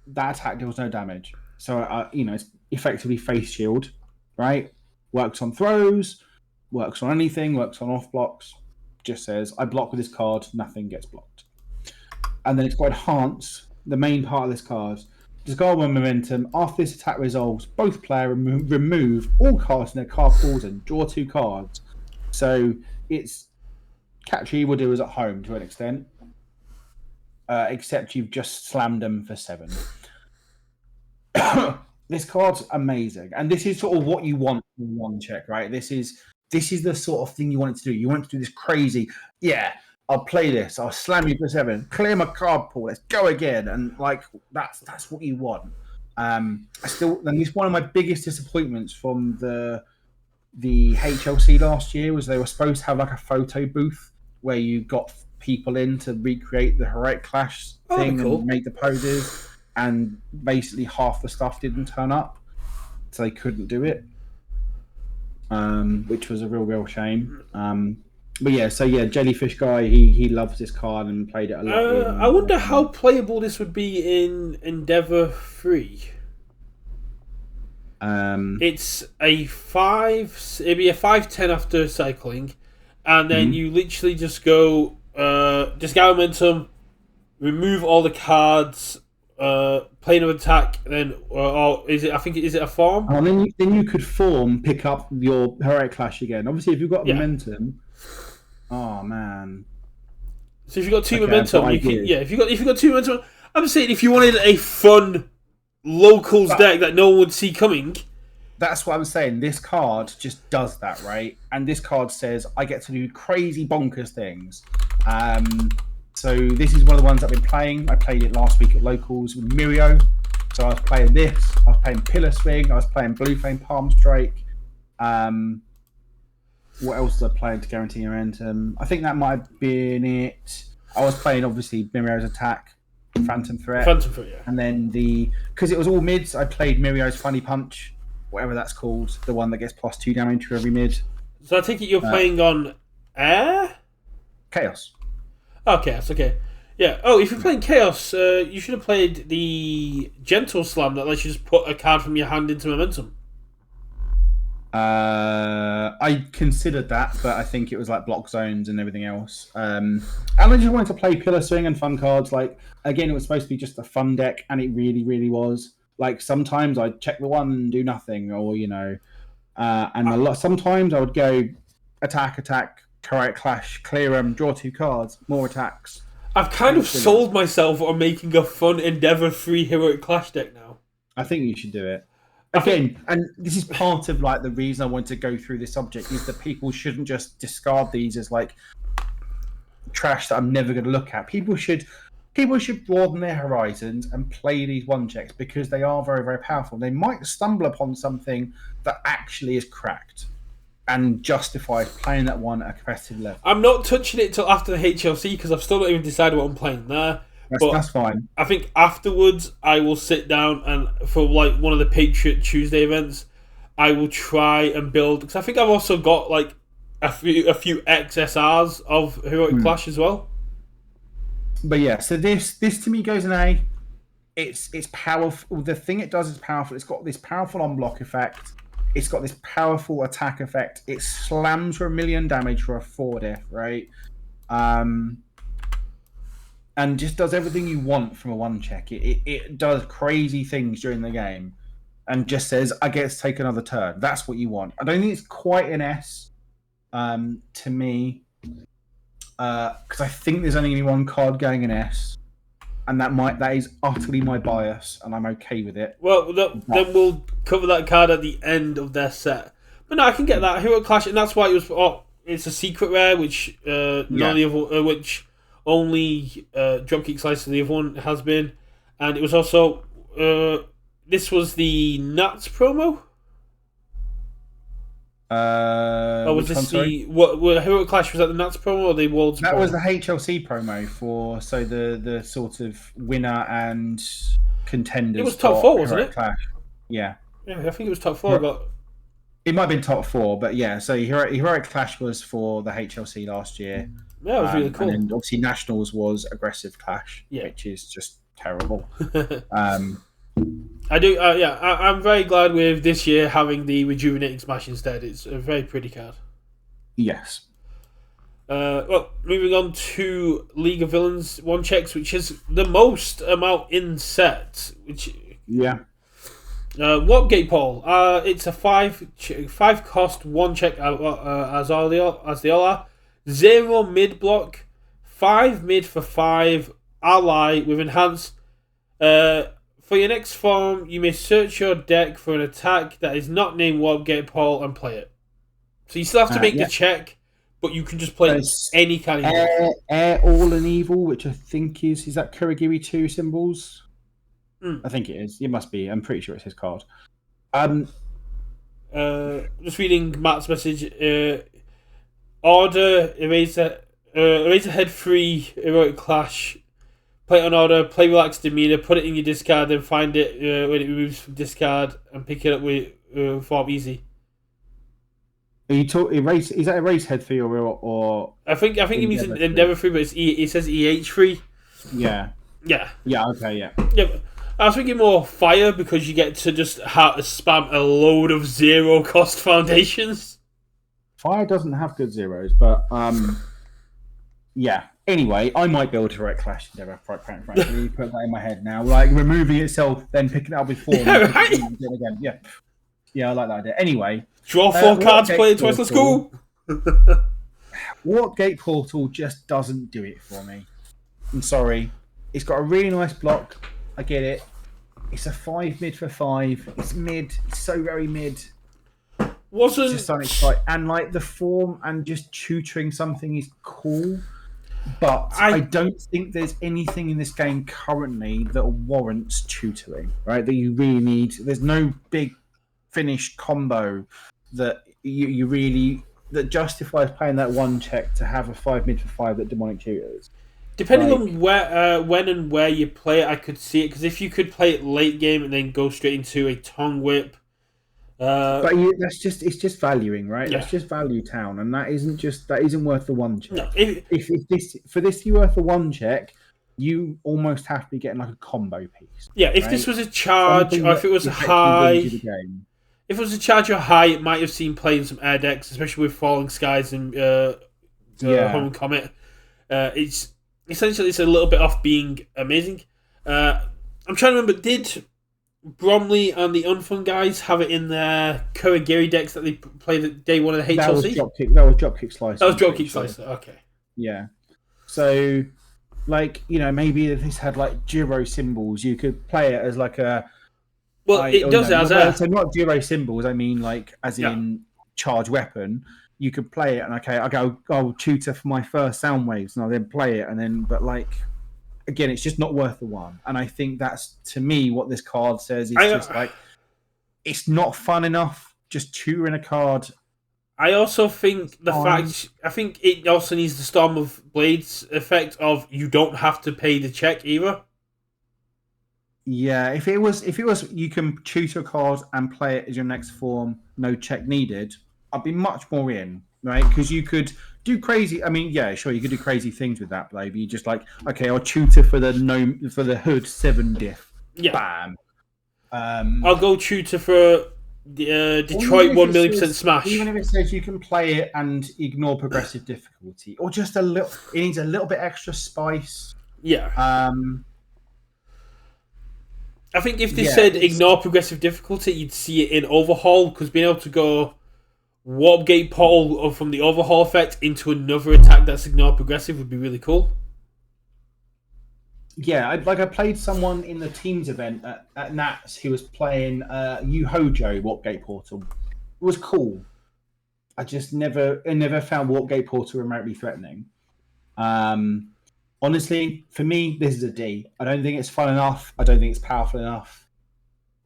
that attack deals no damage. So it's effectively face shield, right? Works on throws, works on anything, works on off blocks. Just says I block with this card, nothing gets blocked. And then it's got Enhance, the main part of this card. Discard 1 momentum. After this attack resolves, both players remove all cards in their card pools and draw 2 cards. So it's Catch Evil Doers at home to an extent, except you've just slammed them for 7. This card's amazing, and this is sort of what you want in 1 check, right? This is the sort of thing you want it to do. You want it to do this crazy, I'll play this, I'll slam you for 7, clear my card pool, let's go again, and like that's what you want. And it's one of my biggest disappointments from the HLC last year was they were supposed to have like a photo booth where you got people in to recreate the Heroic Clash thing and make the poses, and basically half the stuff didn't turn up, so they couldn't do it, which was a real shame. But Jellyfish Guy, he loves this card and played it a lot. I wonder how playable this would be in Endeavour 3. It's a 5. It'd be a 5/10 after cycling, and then you literally just go discard momentum, remove all the cards, play another attack. Then, or is it? I think is it a form? And then you could pick up your Heroic Clash again. Obviously, if you've got momentum. Oh man! So if you've got 2 momentum, you can. Yeah, if you got 2 momentum, I'm saying if you wanted a fun locals deck that no one would see coming, That's what I'm saying. This card just does that, right? And this card says I get to do crazy bonkers things. So this is one of the ones I've been playing. I played it last week at locals with Mirio. So I was playing this. I was playing Pillar Swing. I was playing Blue Flame Palm Strike. What else was I playing to guarantee your end? I think that might have been it. I was playing obviously Mirio's Attack, Phantom Threat, Yeah. and then because it was all mids, I played Mirio's Funny Punch, whatever that's called, the one that gets +2 damage for every mid. So I take it you're playing on air? Chaos. Oh, Chaos, okay. Yeah. Oh, if you're playing Chaos, you should have played the Gentle Slam that lets you just put a card from your hand into momentum. I considered that, but I think it was like block zones and everything else. And I just wanted to play Pillar Swing and fun cards. Like, again, it was supposed to be just a fun deck, and it really, really was. Like, sometimes I'd check the one and do nothing, or, and sometimes I would go attack, correct clash, clear them, draw 2 cards, more attacks. I've kind of sold myself on making a fun Endeavor 3 Heroic Clash deck now. I think you should do it. Again, and this is part of like the reason I want to go through this subject is that people shouldn't just discard these as like trash that I'm never going to look at. People should broaden their horizons and play these 1-checks because they are very, very powerful. They might stumble upon something that actually is cracked and justifies playing that one at a competitive level. I'm not touching it till after the HLC because I've still not even decided what I'm playing there. That's fine. I think afterwards I will sit down and for like one of the Patriot Tuesday events, I will try and build because I think I've also got like a few XSRs of Heroic Clash as well. But yeah, so this to me goes an A. It's powerful. The thing it does is powerful. It's got this powerful unblock effect. It's got this powerful attack effect. It slams for 1,000,000 damage for a 4-def, right? And just does everything you want from a 1-check. It does crazy things during the game and just says, I get to take another turn. That's what you want. I don't think it's quite an S to me because I think there's only going to be one card going an S and that is utterly my bias and I'm okay with it. Well, then we'll cover that card at the end of their set. But no, I can get that. Heroic Clash, and that's why it was... it's a secret rare, which which... only Dropkick Slice the other one has been, and it was also this was the Nuts promo. Or was this the what Heroic Clash was that the Nuts promo or the Worlds? That promo? was the HLC promo for the sort of winner and contenders. It was top 4, wasn't it? Clash. Yeah, I think it was top 4, but it might have been top 4. But yeah, so Heroic Clash was for the HLC last year. Yeah, it was really cool. And then obviously Nationals was Aggressive Clash, which is just terrible. I do. I'm very glad with this year having the Rejuvenating Smash instead. It's a very pretty card. Yes. Well, moving on to League of Villains 1-checks, which is the most amount in set. Warpgate Paul. It's a 5 cost 1-check as they all are. 0 mid block, 5 mid for 5, ally with enhance. For your next form, you may search your deck for an attack that is not named Warpgate Paul and play it. So you still have to make the check, but you can just play any kind of Air All and Evil, which I think is that Kuragiri 2 symbols? I think it is. It must be. I'm pretty sure it's his card. Just reading Matt's message. Order, Eraserhead 3, Heroic Clash. Play it on order, play Relaxed Demeanor, put it in your discard, then find it when it moves from discard and pick it up with form easy. Are you is that Eraserhead 3 or I think it means Endeavor 3, but it says EH 3. Yeah. Yeah. Yeah, okay, yeah. Yeah. I was thinking more Fire because you get to just spam a load of 0 cost foundations. Fire doesn't have good zeros, but yeah. Anyway, I might build a Heroic Clash Endeavor, frankly. Put that in my head now. Like removing itself, then picking it up with 4. Yeah, right. Again. Yeah, I like that idea. Anyway. Draw 4 cards, play it twice, let's go! Warpgate Portal just doesn't do it for me. I'm sorry. It's got a really nice block. I get it. It's a 5 mid for 5. It's mid. It's so very mid. Wasn't Just on its right. And like the form and just tutoring something is cool. But I don't think there's anything in this game currently that warrants tutoring, right? That you really need. There's no big finished combo that you really that justifies playing that one check to have a 5 mid for 5 that demonic tutors. Depending on where, when and where you play it, I could see it, because if you could play it late game and then go straight into a tongue whip, but it's just valuing, right? Yeah. That's just value town, and that isn't worth the one check. No, if this to be worth the one check, you almost have to be getting like a combo piece. Yeah, if this was a charge, something or if it was a high, if it was a charge or high, it might have seen playing some air decks, especially with Falling Skies and Home Comet. It's essentially it's a little bit off being amazing. I'm trying to remember, did Bromley and the Unfun guys have it in their Kurogiri decks that they played at day one of the HLC? That was Dropkick Slicer. That was Dropkick Slicer, okay. Yeah. So, like, you know, maybe if this had, like, gyro symbols, you could play it as, like, a... Well, it does it as a... So not gyro symbols, I mean, like, as in charge weapon. You could play it, and, okay, I'll tutor for my first sound waves, and I'll then play it, and then... But, like... Again, it's just not worth the one. And I think that's, to me, what this card says is just like, it's not fun enough just tutoring a card. I also think I think it also needs the Storm of Blades effect of you don't have to pay the check either. Yeah, if it was you can tutor a card and play it as your next form, no check needed, I'd be much more in, right? Because you could do crazy. I mean, yeah, sure, you could do crazy things with that, baby. You just like, okay, I'll tutor for the hood 7 diff. Yeah. Bam. I'll go tutor for Detroit 1,000,000% smash. Even if it says you can play it and ignore progressive difficulty, or just a little, it needs a little bit extra spice. Yeah. I think if they said ignore progressive difficulty, you'd see it in Overhaul, because being able to go Warp Gate Portal from the Overhaul effect into another attack that's ignore progressive would be really cool. Yeah, I played someone in the Teams event at Nats who was playing Yu Hojo Warp Gate Portal. It was cool. I just never found Warp Gate Portal remotely threatening. Honestly, for me, this is a D. I don't think it's fun enough. I don't think it's powerful enough.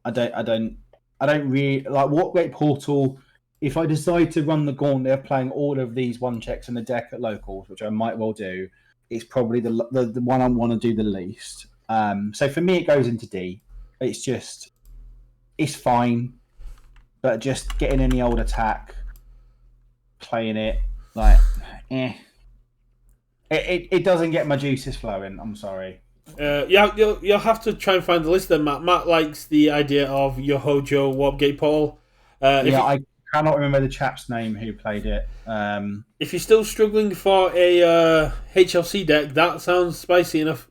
I don't really like Warp Gate Portal. If I decide to run the gauntlet of playing all of these one checks in the deck at locals, which I might well do, it's probably the one I want to do the least. So for me, it goes into D. It's fine, but just getting any old attack, playing it like, It doesn't get my juices flowing. I'm sorry. You'll have to try and find the list then, Matt. Matt likes the idea of Yu Hojo Warp Gate Portal. I cannot remember the chap's name who played it. If you're still struggling for a HLC deck, that sounds spicy enough.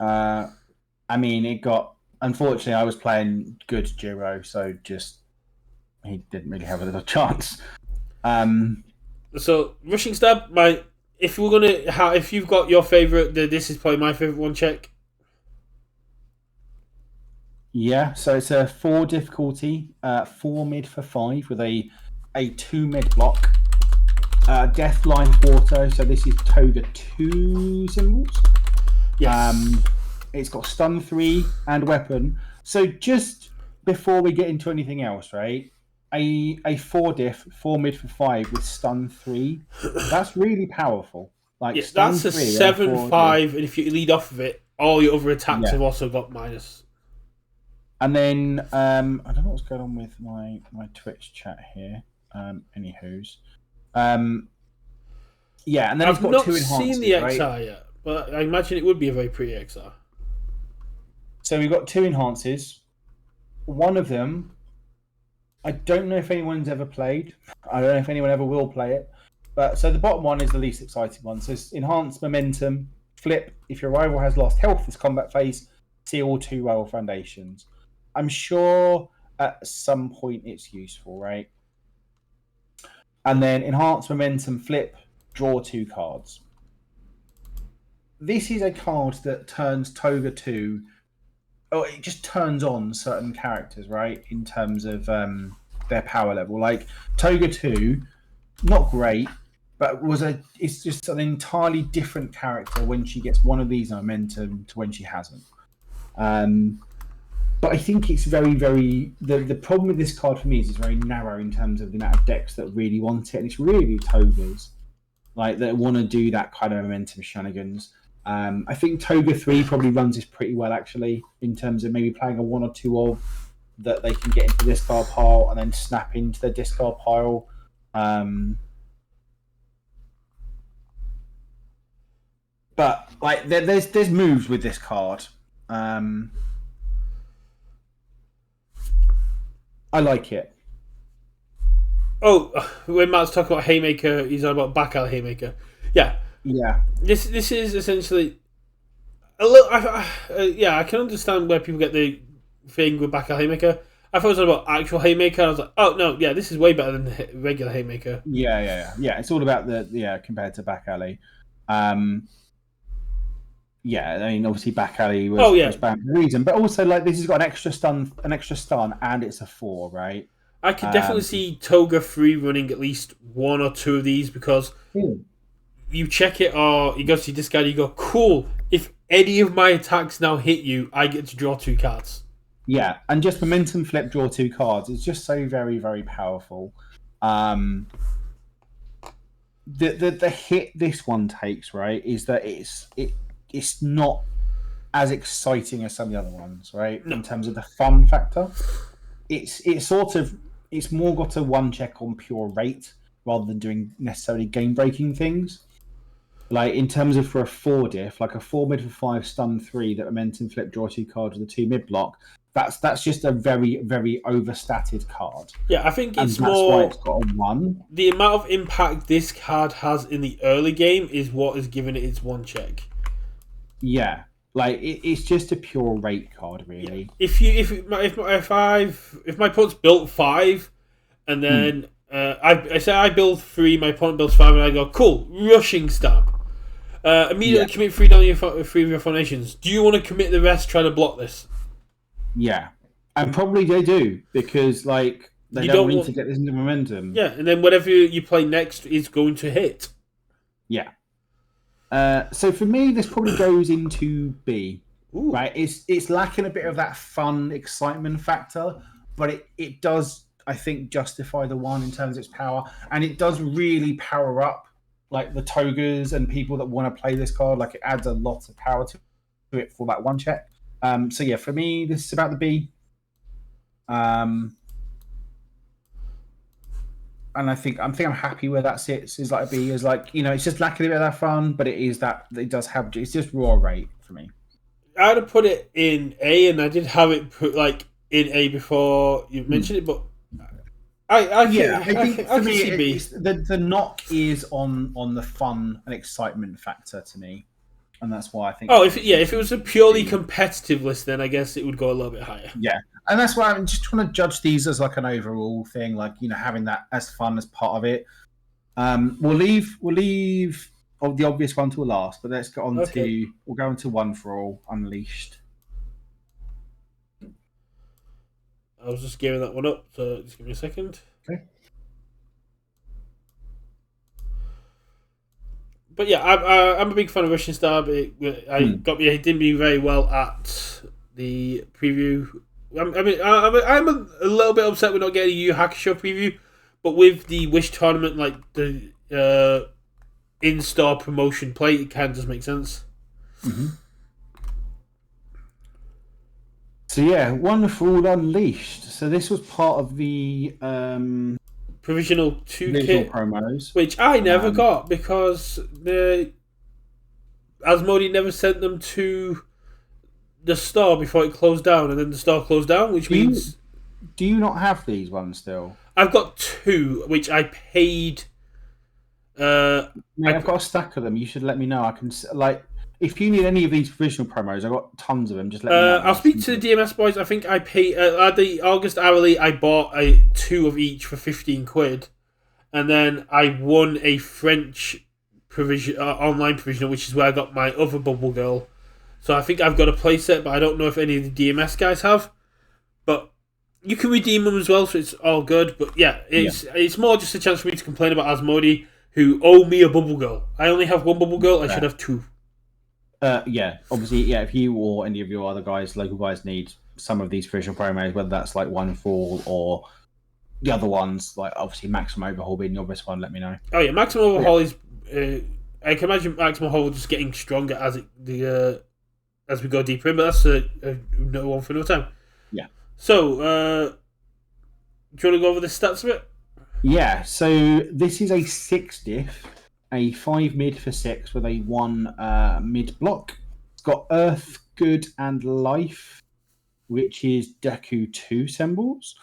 I mean, it got... Unfortunately, I was playing good Jiro, so he didn't really have a little chance. So, Rushing Stab, if you've got your favourite, this is probably my favourite one check. Yeah, so it's a 4 difficulty, 4 mid for 5 with a 2 mid block. Death Life Water, so this is Toga 2 symbols. Yes. It's got stun 3 and weapon. So just before we get into anything else, right? A 4 diff, 4 mid for 5 with stun 3. That's really powerful. Like, yes, that's a 7/5, and if you lead off of it, all your other attacks have also got minus. And then I don't know what's going on with my Twitch chat here. Anywho's, and then I've got not 2 enhancers, seen the XR right? yet, but I imagine it would be a very pretty XR. So we've got 2 enhancers. One of them, I don't know if anyone's ever played. I don't know if anyone ever will play it. But so the bottom one is the least exciting one. So it's enhanced momentum. Flip. If your rival has lost health this combat phase, see all 2 rival foundations. I'm sure at some point it's useful, right? And then enhanced momentum, flip, draw 2 cards. This is a card that turns Toga 2 it just turns on certain characters, right? In terms of their power level. Like Toga 2, not great, but it's just an entirely different character when she gets one of these momentum to when she hasn't. But I think it's very, very. The problem with this card for me is it's very narrow in terms of the amount of decks that really want it, and it's really Togas like that want to do that kind of momentum shenanigans. I think Toga 3 probably runs this pretty well actually, in terms of maybe playing a one or two of that they can get into the discard pile and then snap into the discard pile. But like there's moves with this card. I like it. Oh, when Matt's talking about Haymaker, he's on about back alley Haymaker. Yeah. Yeah. This is essentially a little. Yeah, I can understand where people get the thing with back alley Haymaker. I thought it was about actual Haymaker. I was like, oh no, yeah, this is way better than regular Haymaker. Yeah. It's all about compared to back alley. Yeah, I mean, obviously back alley was banned for a reason, but also like this has got an extra stun, and it's a 4, right? I could definitely see Toga 3 running at least one or two of these because you check it or you go to this guy, you go, cool. If any of my attacks now hit you, I get to draw 2 cards. Yeah, and just momentum flip, draw 2 cards. It's just so very, very powerful. The hit this one takes, right, is that it's not as exciting as some of the other ones, right? No. In terms of the fun factor, it's more got a 1 check on pure rate rather than doing necessarily game breaking things. Like in terms of for a 4 diff, like a 4 mid for 5 stun 3 that momentum flip, draw 2 cards with a 2 mid block. That's just a very, very overstated card. Yeah, I think it's more. That's why it's got a 1. The amount of impact this card has in the early game is what is giving it its 1 check. Yeah, like it's just a pure rate card, really. If my opponent's built 5, and then I say I build 3, my opponent builds 5, and I go cool, rushing stab. Immediately commit 3 down your 3 of your formations. Do you want to commit the rest trying to block this? Yeah, and probably they do because like they don't need to get this into momentum. Yeah, and then whatever you play next is going to hit. Yeah. So for me, this probably goes into B. Ooh. Right? It's lacking a bit of that fun excitement factor, but it does, I think, justify the 1 in terms of its power, and it does really power up like the Togas and people that want to play this card. Like it adds a lot of power to it for that 1 check. So yeah, for me, this is about the B. And I think I'm happy where that sits. Is like a B. Is like, you know, it's just lacking a bit of that fun, but it does have. It's just raw rate for me. I'd have put it in A, and I did have it put like in A before you mentioned it, but I think for me see B. The knock is on the fun and excitement factor to me, and that's why I think. Oh, if it was a purely competitive list, then I guess it would go a little bit higher. Yeah. And that's why I'm just trying to judge these as like an overall thing, like, you know, having that as fun as part of it. We'll leave the obvious one till last, but let's get on to we'll go into One for All Unleashed. I was just giving that one up, so just give me a second. Okay. But yeah, I'm a big fan of Rushing Stab. It did me very well at the preview. I'm a little bit upset we're not getting a Yu Hakusho preview, but with the Wish tournament, like the in-store promotion play, it kind of does make sense. Mm-hmm. So yeah, One for All Unleashed. So this was part of the provisional 2 kit promos, which I never got because Asmodee never sent them to the store before it closed down, and then the store closed down, which means... Do you not have these ones still? I've got 2, which I paid... I've got a stack of them. You should let me know. I can... Like, if you need any of these provisional promos, I've got tons of them. Just let me know. I'll speak to the DMS boys. I think I paid... at the August hourly, I bought 2 of each for 15 quid, and then I won a French online provisional, which is where I got my other Bubble Girl So I think I've got a playset, but I don't know if any of the DMS guys have. But you can redeem them as well, so it's all good. But yeah, it's more just a chance for me to complain about Asmodee, who owe me a Bubble Girl. I only have one Bubble Girl. I should have two. Obviously, if you or any of your other guys, local guys, need some of these visual promos, whether that's like One Fall or the other ones, like obviously Maximum Overhaul being the obvious one, let me know. Oh yeah, Maximum Overhaul is. I can imagine Maximum Overhaul just getting stronger as as we go deeper in, but that's no one for no time. Yeah. So, do you want to go over the stats of it? Yeah. So this is a 6 diff, a 5 mid for 6 with a 1 mid block. It's got Earth, Good, and Life, which is Deku 2 symbols.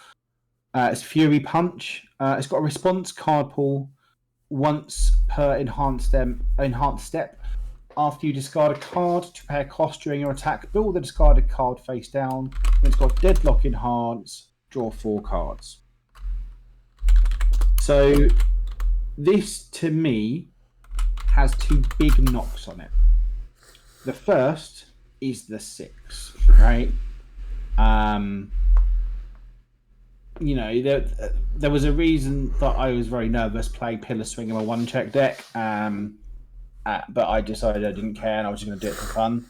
It's Fury Punch. It's got a response card pool once per enhanced step. After you discard a card to pay a cost during your attack, build the discarded card face down. And it's got Deadlock Enhance. Draw 4 cards. So this, to me, has 2 big knocks on it. The first is the 6, right? There was a reason that I was very nervous playing Pillar Swing in my 1-check deck, but I decided I didn't care and I was just going to do it for fun.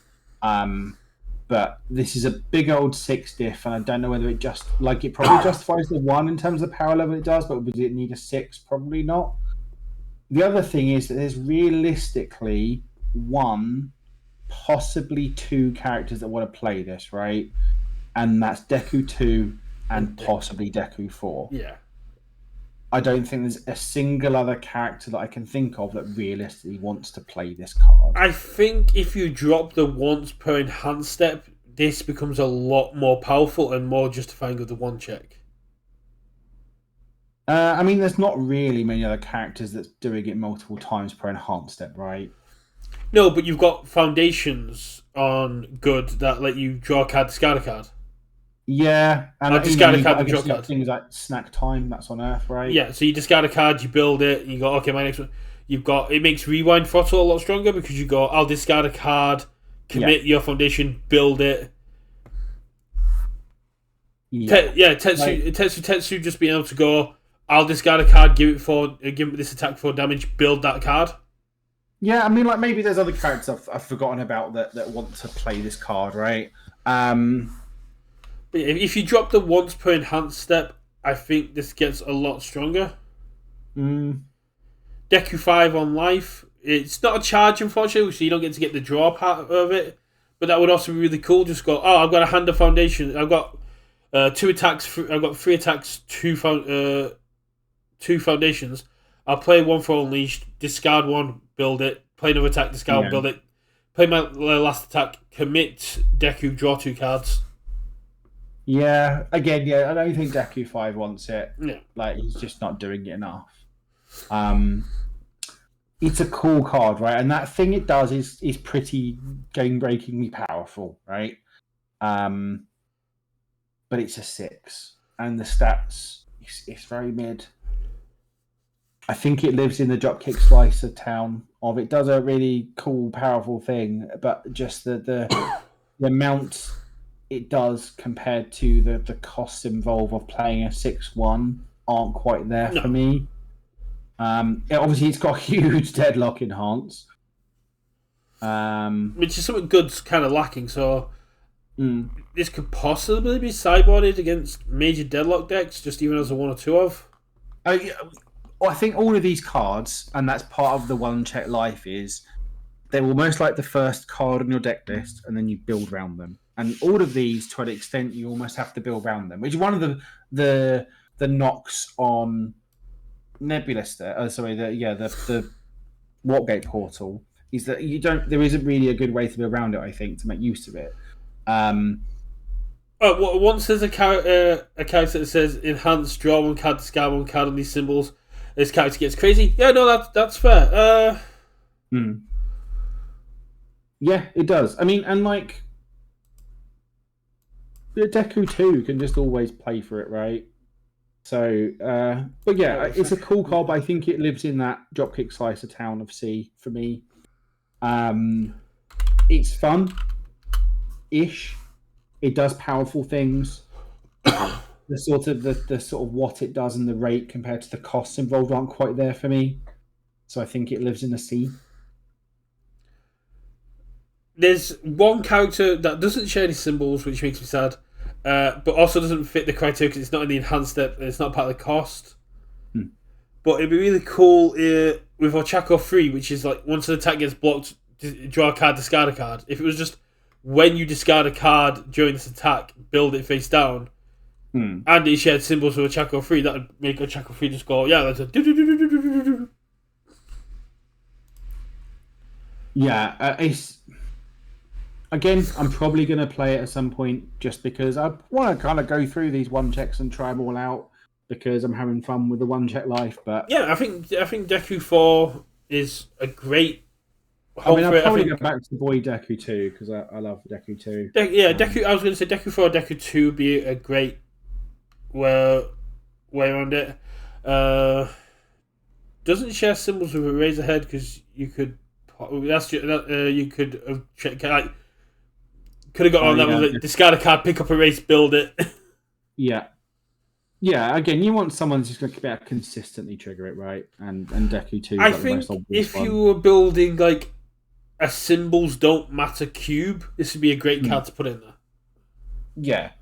But this is a big old 6 diff, and I don't know whether it probably justifies the 1 in terms of the power level it does, but would it need a 6? Probably not. The other thing is that there's realistically 1, possibly 2 characters that want to play this, right? And that's Deku 2 and possibly Deku 4. Yeah. I don't think there's a single other character that I can think of that realistically wants to play this card. I think if you drop the once per enhanced step, this becomes a lot more powerful and more justifying of the 1-check. There's not really many other characters that's doing it multiple times per enhanced step, right? No, but you've got foundations on Good that let you draw a card, discard a card. Yeah, and discard a card and draw a card. Things like Snack Time, that's on Earth, right? Yeah, so you discard a card, you build it, and you go, okay, my next one. It makes Rewind Throttle a lot stronger because you go, I'll discard a card, commit your foundation, build it. Tetsu just being able to go, I'll discard a card, give it this attack for damage, build that card. Yeah, maybe there's other characters I've forgotten about that want to play this card, right? If you drop the once per enhanced step, I think this gets a lot stronger. Deku 5 on Life. It's not a charge, unfortunately, so you don't get to get the draw part of it. But that would also be really cool. Just go, I've got a hand of foundation. I've got 2 attacks. I've got 3 attacks, 2 foundations. I'll play 1 for Unleashed, discard 1, build it. Play another attack, discard, build it. Play my last attack, commit Deku, draw 2 cards. Yeah, again, I don't think Deku 5 wants it. Yeah. He's just not doing it enough. It's a cool card, right? And that thing it does is pretty game-breakingly powerful, right? But it's a 6. And the stats, it's very mid. I think it lives in the Dropkick Slicer town of it does a really cool, powerful thing, but just the amount it does compared to the costs involved of playing a 6/1 aren't quite there for me. Obviously, it's got huge Deadlock Enhance. Which is something Good's kind of lacking, so this could possibly be sideboarded against major Deadlock decks, just even as a 1 or 2 of. I think all of these cards, and that's part of the 1-check life, is they're almost like the first card on your deck list, and then you build around them. And all of these, to an extent, you almost have to build around them, which is one of the knocks on Nebulista. The Warpgate Portal is that there isn't really a good way to build around it. I think to make use of it. Once there's a character that says enhance, draw 1 card, discard 1 card on these symbols, this character gets crazy. Yeah, no, that's fair. Yeah, it does. The Deku 2 can just always play for it, right? So, but yeah, it's a cool card, but I think it lives in that Dropkick Slicer town of C for me. It's fun. ish. It does powerful things. The sort of what it does and the rate compared to the costs involved aren't quite there for me. So I think it lives in the C. There's one character that doesn't share any symbols, which makes me sad, but also doesn't fit the criteria because it's not in the enhanced step and it's not part of the cost. But it'd be really cool with Ochako 3, which is like once an attack gets blocked, draw a card, discard a card. If it was just when you discard a card during this attack, build it face down, and it shared symbols with Ochako 3, that would make Ochako 3 just go, yeah, that's a do-do-do-do-do-do-do-do. Yeah, it's again. I'm probably going to play it at some point just because I want to kind of go through these one checks and try them all out because I'm having fun with the one check life. But yeah, I think Deku 4 is a great. I mean, I'll probably go back to the boy Deku 2 because I love Deku 2. Deku. I was going to say Deku 4, Deku 2 would be a great way around it. Doesn't share symbols with Eraserhead because you could. You could have could have got on that with like, discard a card, pick up erase, build it. Yeah. Again, you want someone who's going to be able to consistently trigger it, right? And Deku 2. I think if you were building like a symbols don't matter cube, this would be a great card to put in there. Yeah.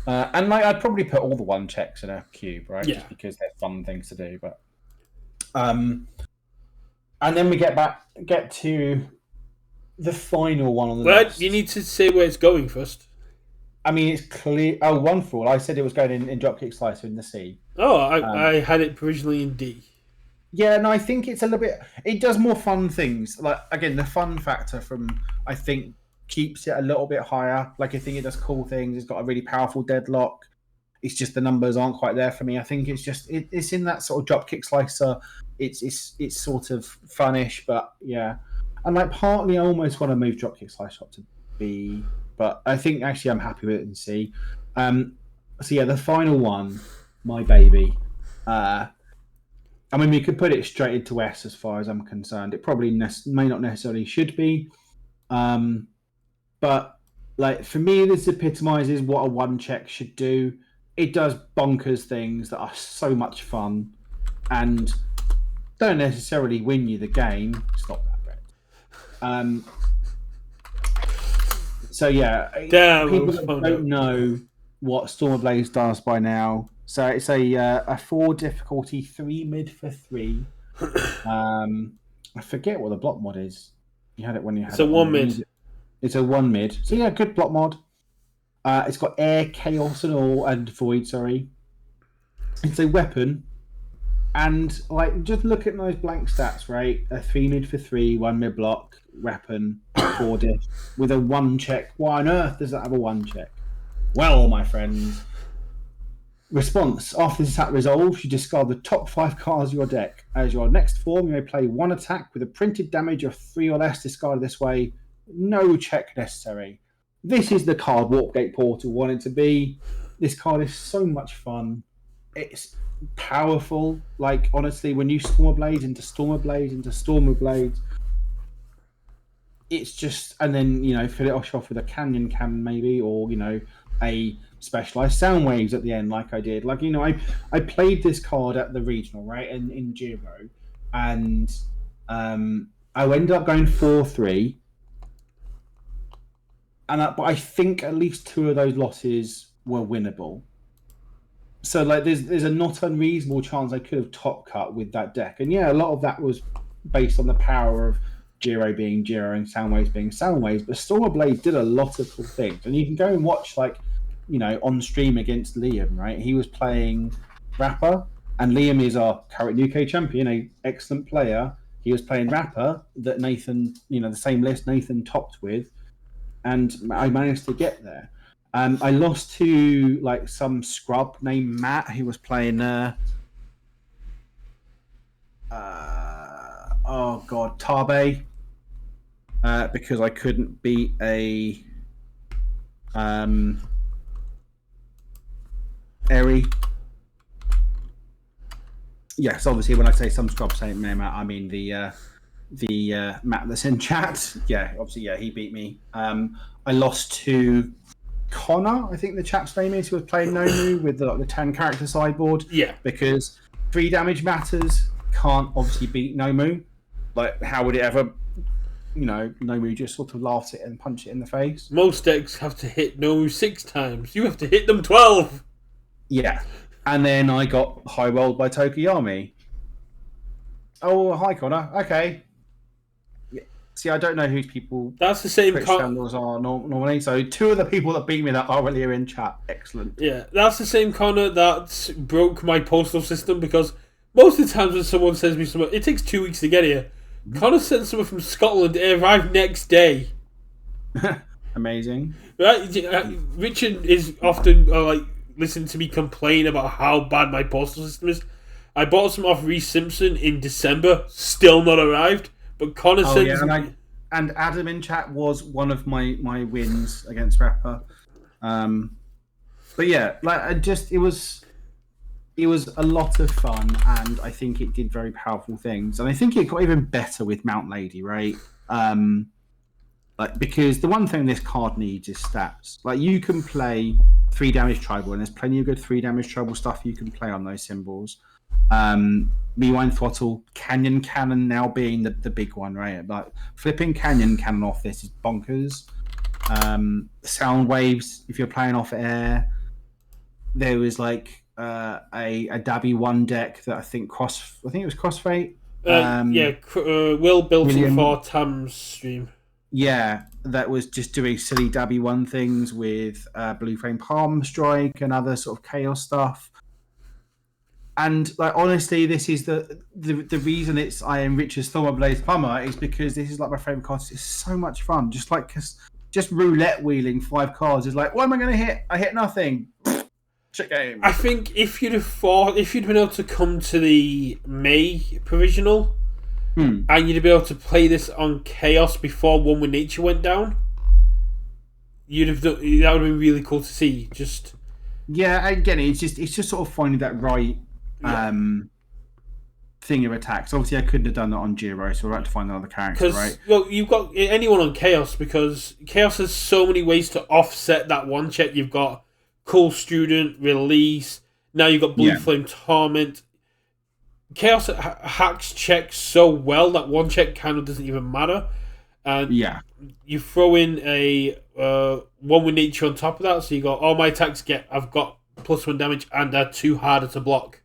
And like I'd probably put all the one checks in a cube, right? Yeah. Just because they're fun things to do, but and then we get to the final one on the list. You need to say where it's going first. I mean, it's clear. Oh, one for all. I said it was going in Dropkick Slicer in the C. Oh, I had it provisionally in D. Yeah, no, I think it's a little bit. It does more fun things. Like again, the fun factor from I think keeps it a little bit higher. Like I think it does cool things. It's got a really powerful deadlock. It's just the numbers aren't quite there for me. I think it's just it's in that sort of Dropkick Slicer. It's sort of funnish, but yeah. And like partly I almost want to move Dropkick Slicer up to B, but I think actually I'm happy with it in C. So yeah, the final one, My Baby. I mean, we could put it straight into S as far as I'm concerned. It probably may not necessarily should be, but like for me, this epitomizes what a one check should do. It does bonkers things that are so much fun, and don't necessarily win you the game. Stop that, Brett. So yeah, people that don't know what Storm of Blaze does by now. So it's a 4 difficulty 3 mid for 3. I forget what the block mod is. You had it when you had it's a 1 mid. It's a 1 mid. So yeah, good block mod. It's got air, chaos, and void. Sorry. It's a weapon. And like, just look at those blank stats, right? A 3 mid for 3, 1 mid block, weapon, 4 diff, with a 1 check. Why on earth does that have a 1 check? Well, my friends. Response: after this attack resolves, you discard the top 5 cards of your deck. As your next form, you may play 1 attack with a printed damage of 3 or less discarded this way. No check necessary. This is the card Warpgate Portal wanted to be. This card is so much fun. It's powerful. Like, honestly, when you Storm Blades into Storm Blades into Storm Blades, it's just, and then, you know, fill it off with a Canyon Cannon maybe, or, you know, a specialized sound waves at the end, like I did. Like, you know, I played this card at the regional, right, in Giro, and I ended up going 4-3, but I think at least 2 of those losses were winnable. So like, there's a not unreasonable chance I could have top cut with that deck, and yeah, a lot of that was based on the power of Giro being Giro and Soundwaves being Soundwaves, but Storm Blade did a lot of cool things, and you can go and watch, like, you know, on stream against Liam, right? He was playing Rapper, and Liam is our current UK champion, an excellent player. He was playing Rapper that Nathan, you know, the same list Nathan topped with, and I managed to get there. I lost to like some scrub named Matt who was playing Tabe, because I couldn't beat a Eri. Yes, obviously when I say some scrub saying name out, I mean the Matt that's in chat. Yeah, obviously, yeah, he beat me. I lost to Connor, I think the chap's name is, who was playing Nomu with the 10 character sideboard. Yeah. Because 3 damage matters can't obviously beat Nomu. Like, how would it ever? Nomu just sort of laughs it and punch it in the face. Most decks have to hit Nomu 6 times. You have to hit them 12. Yeah. And then I got high rolled by Tokiyami. Oh, hi, Connor. Okay. See, I don't know who people. That's the same channels are normally. So 2 of the people that beat me that are really in chat. Excellent. Yeah, that's the same Connor that broke my postal system, because most of the times when someone sends me something, it takes 2 weeks to get here. Connor sent someone from Scotland, it arrived next day. Amazing. Right? Richard is often listening to me complain about how bad my postal system is. I bought some off Reece Simpson in December, still not arrived. But Connor said, and Adam in chat was one of my wins against Rapper. But yeah, it was a lot of fun, and I think it did very powerful things, and I think it got even better with Mount Lady, right? Because the one thing this card needs is stats. Like, you can play 3 damage tribal, and there's plenty of good 3 damage tribal stuff you can play on those symbols. Rewind Throttle, Canyon Cannon now being the big one, right? Like, flipping Canyon Cannon off this is bonkers. Sound Waves, if you're playing off air. There was a Dabby 1 deck that I think it was Crossfade. Will built it for Tam's stream. Yeah, that was just doing silly Dabby 1 things with Blue Flame Palm Strike and other sort of chaos stuff. And honestly, this is the reason I am Richard's Thornblaze Plumber is because this is my favorite card. It's so much fun. Just roulette wheeling 5 cards is what am I going to hit? I hit nothing. Shit game. I think if you'd been able to come to the May provisional and you'd be able to play this on Chaos before One with Nature went down, that would have been really cool to see. Yeah, again, it's just sort of finding that right thing of attacks. Obviously, I couldn't have done that on Giro, so we're about to find another character, right? Well, you've got anyone on Chaos, because Chaos has so many ways to offset that 1 check. You've got Cool Student, Release, now you've got Blue Flame Torment. Chaos hacks checks so well that 1 check kind of doesn't even matter. And you throw in a 1 with Nature on top of that, so you got all my attacks I've got +1 damage and they're 2 harder to block.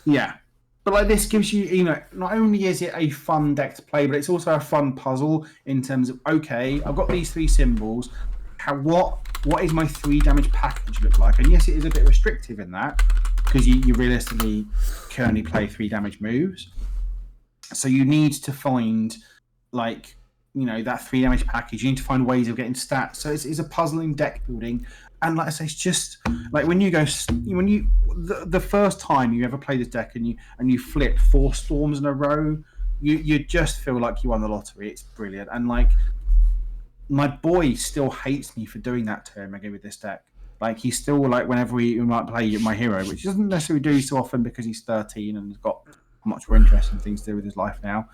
Yeah. But this gives you, not only is it a fun deck to play, but it's also a fun puzzle in terms of, okay, I've got these 3 symbols. What is my 3 damage package look like? And yes, it is a bit restrictive in that, because you realistically can only play 3 damage moves. So you need to find, that 3 damage package. You need to find ways of getting stats. So it's a puzzling deck building. And like I say, it's just when the first time you ever play this deck and you flip 4 storms in a row, you just feel like you won the lottery. It's brilliant. And my boy still hates me for doing that to him again with this deck. He's still whenever we might play my hero, which he doesn't necessarily do so often because he's 13 and has got much more interesting things to do with his life now.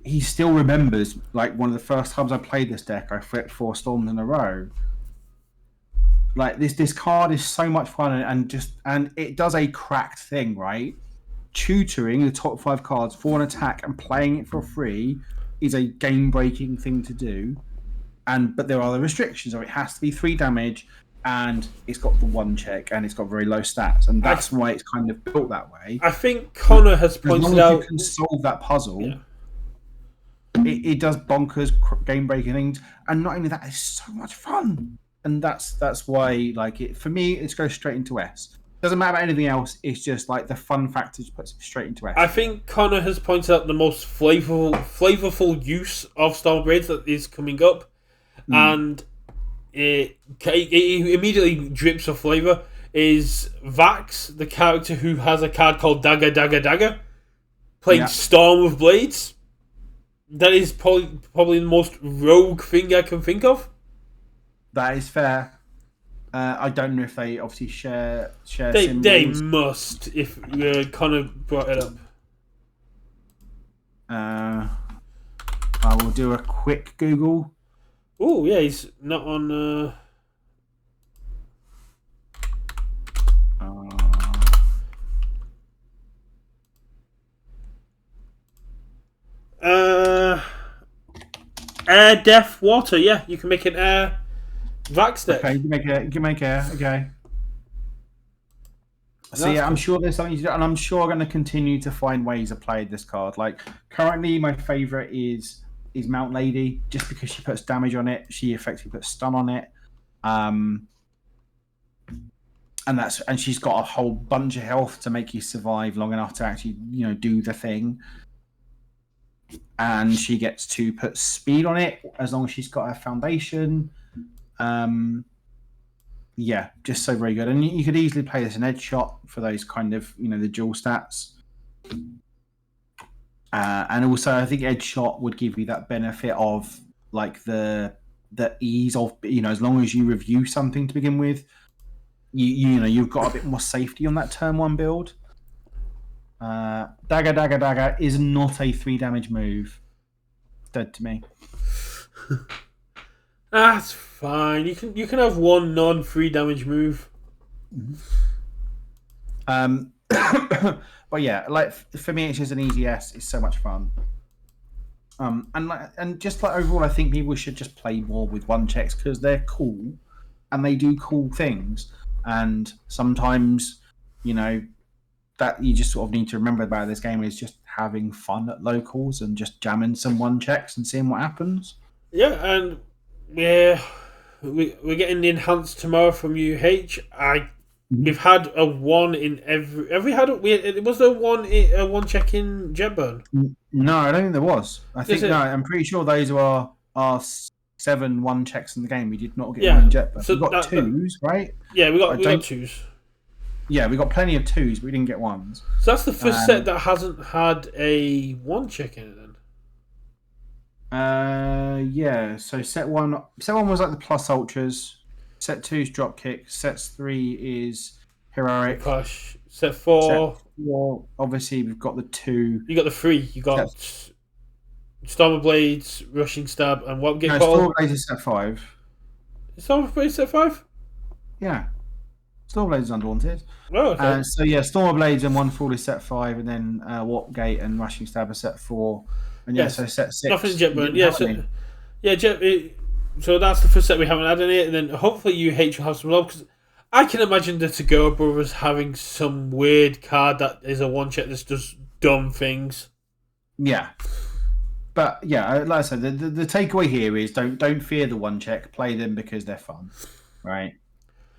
He still remembers one of the first times I played this deck, I flipped 4 storms in a row. This card is so much fun and it does a cracked thing, right? Tutoring the top 5 cards for an attack and playing it for free is a game-breaking thing to do. But there are the restrictions. It has to be 3 damage, and it's got the 1 check, and it's got very low stats, and that's why it's kind of built that way. I think Connor has pointed out, you can solve that puzzle. Yeah. It does bonkers game-breaking things, and not only that, it's so much fun. And that's why, for me, it goes straight into S. Doesn't matter about anything else. It's just the fun factor just puts it straight into S. I think Connor has pointed out the most flavorful use of Stormblades that is coming up, and it immediately drips of flavor. Is Vax, the character who has a card called Dagger Dagger Dagger, playing Storm with Blades? That is probably the most rogue thing I can think of. That is fair. I don't know if they obviously share symbols. They must, if Connor brought it up. I will do a quick Google. Oh yeah, he's not on. Air Def Water. Yeah, you can make an air Vax deck. Okay, you can make air. Okay. So That's yeah, I'm cool. sure there's something to do, and I'm sure I'm going to continue to find ways of playing this card. Like currently, my favorite is Mount Lady, just because she puts damage on it. She effectively puts stun on it, and she's got a whole bunch of health to make you survive long enough to actually do the thing. And she gets to put speed on it as long as she's got her foundation. Yeah, just so very good. And you could easily play this in Edge Shot for those kind of, the dual stats. And also, I think Edge Shot would give you that benefit of like the ease of, as long as you review something to begin with, you've got a bit more safety on that turn 1 build. Dagger is not a 3 damage move. Dead to me. That's fine. You can have one non-3 damage move. But yeah, like for me, it's just an easy S. It's so much fun. And just like overall, I think people should just play more with 1-checks because they're cool, and they do cool things. And sometimes, that you just sort of need to remember about this game is just having fun at locals and just jamming some 1-checks and seeing what happens. Yeah, and we're getting the enhanced tomorrow from UH. We've had a 1 in every. Have we had was there a 1-check in Jetburn? No, I don't think there was. I'm pretty sure those are 7 1-checks in the game. We did not get one in Jetburn. So we got 2s, right? Yeah, we got 2s. Yeah, we got plenty of 2s, but we didn't get 1s. So that's the first set that hasn't had a 1-check in it then. Yeah. So set one was like the plus ultras. Set 2 is drop kick. Set 3 is heroic. Gosh. Set 4. Obviously, we've got the 2. You got the 3. You got Stormer Blades, Rushing Stab, and what get called? Stormer Blades is set 5. Is Stormer Blades set 5? Yeah. Stormer Blades is Undaunted. Oh, okay. So yeah, Stormer Blades and One Fall is set 5, and then Warp Gate and Rushing Stab are set 4. And so set 6. Nothing Jetburn. So that's the first set we haven't had in it, and then hopefully UH will have some love, because I can imagine the To-Go Brothers having some weird card that is a 1-check that does dumb things. Yeah. But yeah, like I said, the takeaway here is don't fear the 1-check. Play them because they're fun, right?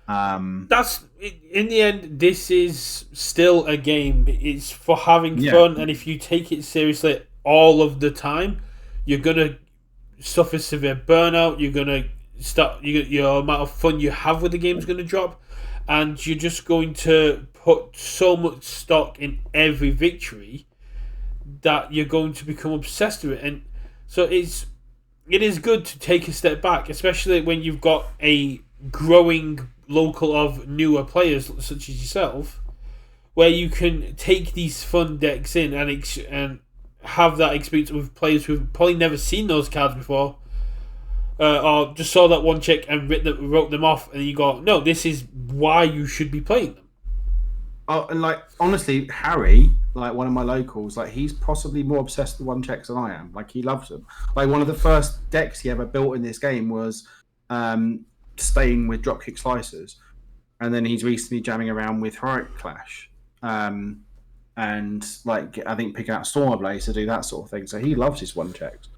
That's in the end. This is still a game. It's for having fun, and if you take it seriously all of the time, you're gonna suffer severe burnout. You're gonna your amount of fun you have with the game is gonna drop, and you're just going to put so much stock in every victory that you're going to become obsessed with it. And so it is good to take a step back, especially when you've got a growing local of newer players such as yourself, where you can take these fun decks in and have that experience with players who've probably never seen those cards before, or just saw that 1-check and wrote them off, and you go, no, this is why you should be playing them. Oh, and like honestly, Harry, like one of my locals, like he's possibly more obsessed with 1-checks than I am. Like he loves them. Like one of the first decks he ever built in this game was staying with Dropkick Slicers, and then he's recently jamming around with Heroic Clash, and like I think picking out Stormer Blaze to do that sort of thing. So he loves his 1-checks.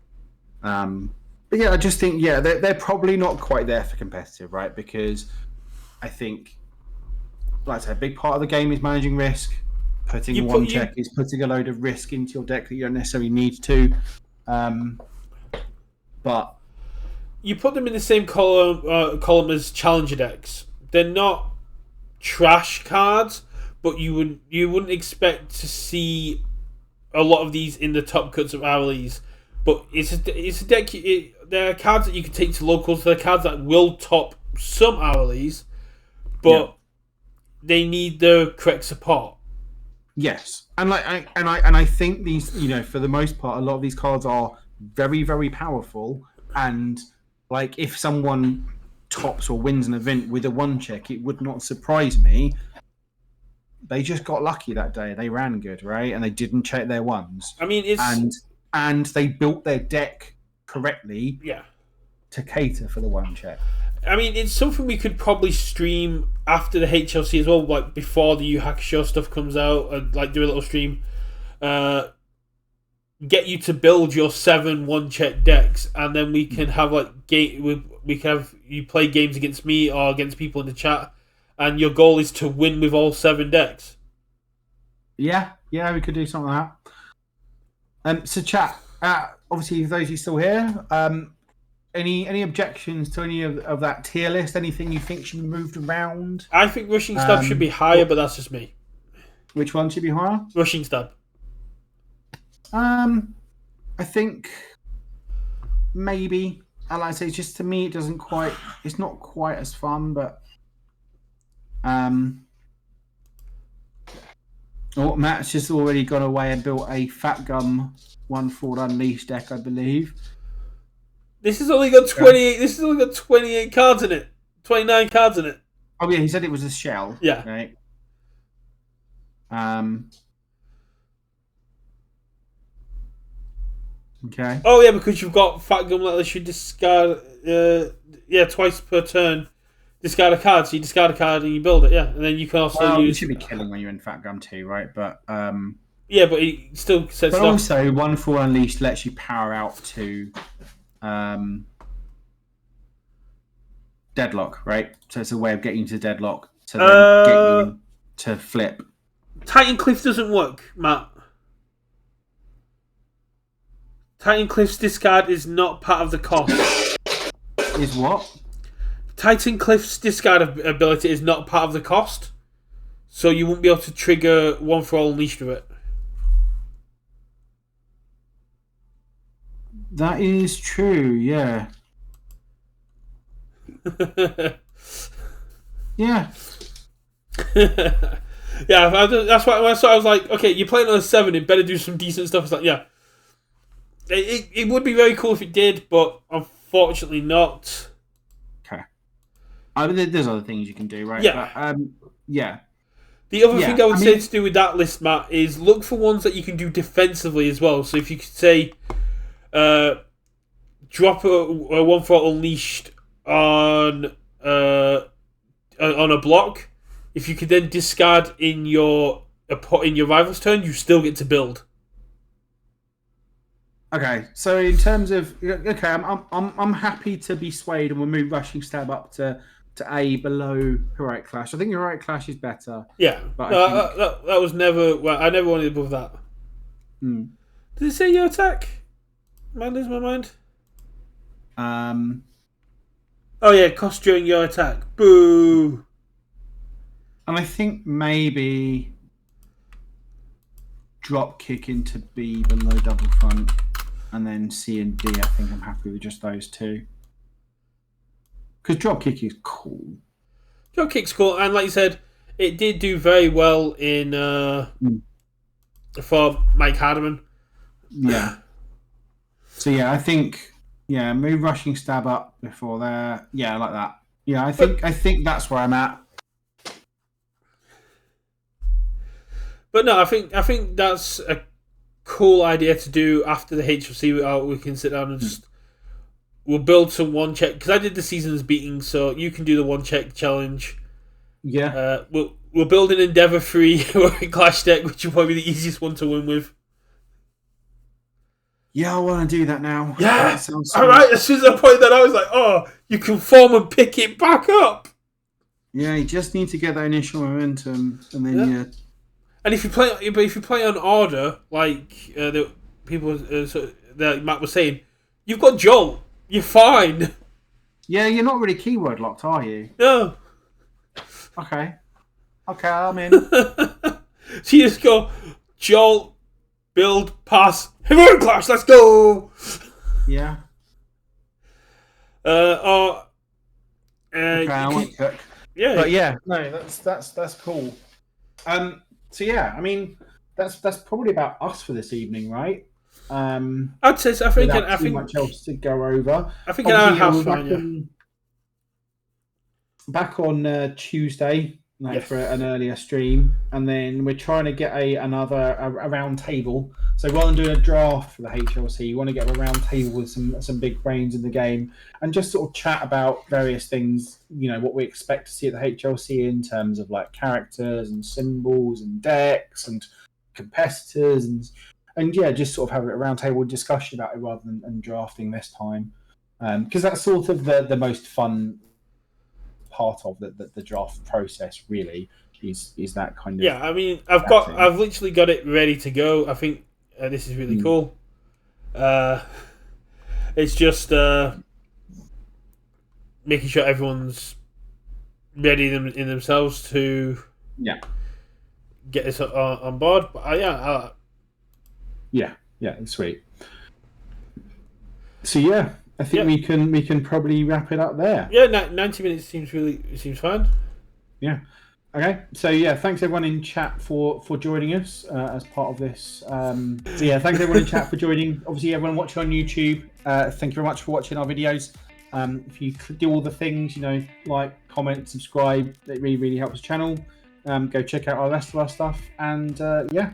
But yeah, I just think they're probably not quite there for competitive, right? Because I think, like I said, a big part of the game is managing risk. Putting a 1-check is putting a load of risk into your deck that you don't necessarily need to. But you put them in the same column as challenger decks. They're not trash cards, but you wouldn't expect to see a lot of these in the top cuts of Owlies. But it's a deck. There are cards that you can take to locals. There are cards that will top some Owlies, but they need the correct support. Yes, and I think these, for the most part, a lot of these cards are very, very powerful. And like, if someone tops or wins an event with a one check, it would not surprise me. They just got lucky that day. They ran good, right? And they didn't check their ones. I mean, it's and they built their deck correctly. Yeah. To cater for the one check. I mean, it's something we could probably stream after the HLC as well, like before the Yu Hakusho stuff comes out, and like do a little stream. Get you to build your 7 one-check decks, and then we can have like we can have you play games against me or against people in the chat, and your goal is to win with all 7 decks. Yeah, we could do something like that. So chat, obviously, for those of you still here, any objections to any of that tier list? Anything you think should be moved around? I think Rushing Stab should be higher, but that's just me. Which one should be higher? Rushing Stab. I think maybe. And like I say, just to me, it's not quite as fun, but Matt's just already gone away and built a Fat Gum 1/4 Unleashed deck, I believe. This has only got 28. This has only got 28 cards in it. 29 cards in it. Oh yeah, he said it was a shell. Yeah. Right. Okay. Oh yeah, because you've got Fat Gum that lets you discard. Twice per turn, discard a card. So you discard a card and you build it. Yeah, and then you can also use. You should be killing when you're in Fat Gum too, right? But yeah, but it still sets. But also, 1/4 Unleashed lets you power out to Deadlock, right? So it's a way of getting you to Deadlock to then get you to flip. Titan Cliff doesn't work, Matt. Titan Cliff's discard is not part of the cost. Is what? Titan Cliff's discard ability is not part of the cost, so you won't be able to trigger 1/4 Unleashed with it. That is true, yeah. Yeah. Yeah, that's why I was like, okay, you're playing on a 7, it better do some decent stuff. It's like, yeah. It would be very cool if it did, but unfortunately not. Okay. I mean, there's other things you can do, right? Yeah. But, yeah. The other thing I would say to do with that list, Matt, is look for ones that you can do defensively as well. So if you could say, drop a 1/4 Unleashed on a block, if you could then discard in your rival's turn, you still get to build. Okay, so in terms of I'm happy to be swayed, and we'll move Rushing Stab up to A below Heroic Clash. I think Heroic Clash is better. Yeah, but that was never. Well, I never wanted above that. Did it say your attack? Man, lose my mind. Oh yeah, cost during your attack. Boo. And I think maybe drop kick into B below double front, and then C and D. I think I'm happy with just those two. Because drop kick is cool. Drop kick's cool, and like you said, it did do very well in for Mike Hardiman. Yeah. So yeah, I think move Rushing Stab up before there. Yeah, I like that. Yeah, I think that's where I'm at. But no, I think that's a cool idea to do after the HLC. We can sit down and just we'll build some one check, because I did the season's beating, so you can do the one check challenge. Yeah. We'll build an Endeavor free Clash deck, which will probably be the easiest one to win with. Yeah, I want to do that now. Yeah. All right. As soon as I pointed that out, I was like, oh, you can form and pick it back up. Yeah, you just need to get that initial momentum, and then And if you play on order, like the people that Matt was saying, you've got Jolt. You're fine. Yeah, you're not really keyword locked, are you? No. Okay, I'm in. So you just go Jolt, build, pass, Heroic Clash. Let's go. Yeah. I want Cook. Yeah. But yeah, no, that's cool. So yeah, I mean, that's probably about us for this evening, right? I'd say so. I think Without too much else to go over. I think an hour and a half we're fine. Yeah. Back on Tuesday, Yes. for an earlier stream, and then we're trying to get another round table. So rather than doing a draft for the HLC, you want to get a round table with some big brains in the game, and just sort of chat about various things. You know, what we expect to see at the HLC in terms of like characters and symbols and decks and competitors and yeah, just sort of have a round table discussion about it rather than drafting this time, because that's sort of the most fun part of the draft process. Really, is that kind of I mean, I've literally got it ready to go. I think this is really cool. It's just making sure everyone's ready in themselves to get this on board. But sweet. So yeah, I think we can probably wrap it up there. Yeah, 90 minutes seems fine. Yeah. Okay. So yeah, thanks everyone in chat for joining us as part of this. So yeah, thanks everyone in chat for joining. Obviously, everyone watching on YouTube, thank you very much for watching our videos. If you do all the things, you know, like, comment, subscribe, it really helps the channel. Go check out our rest of our stuff, and yeah.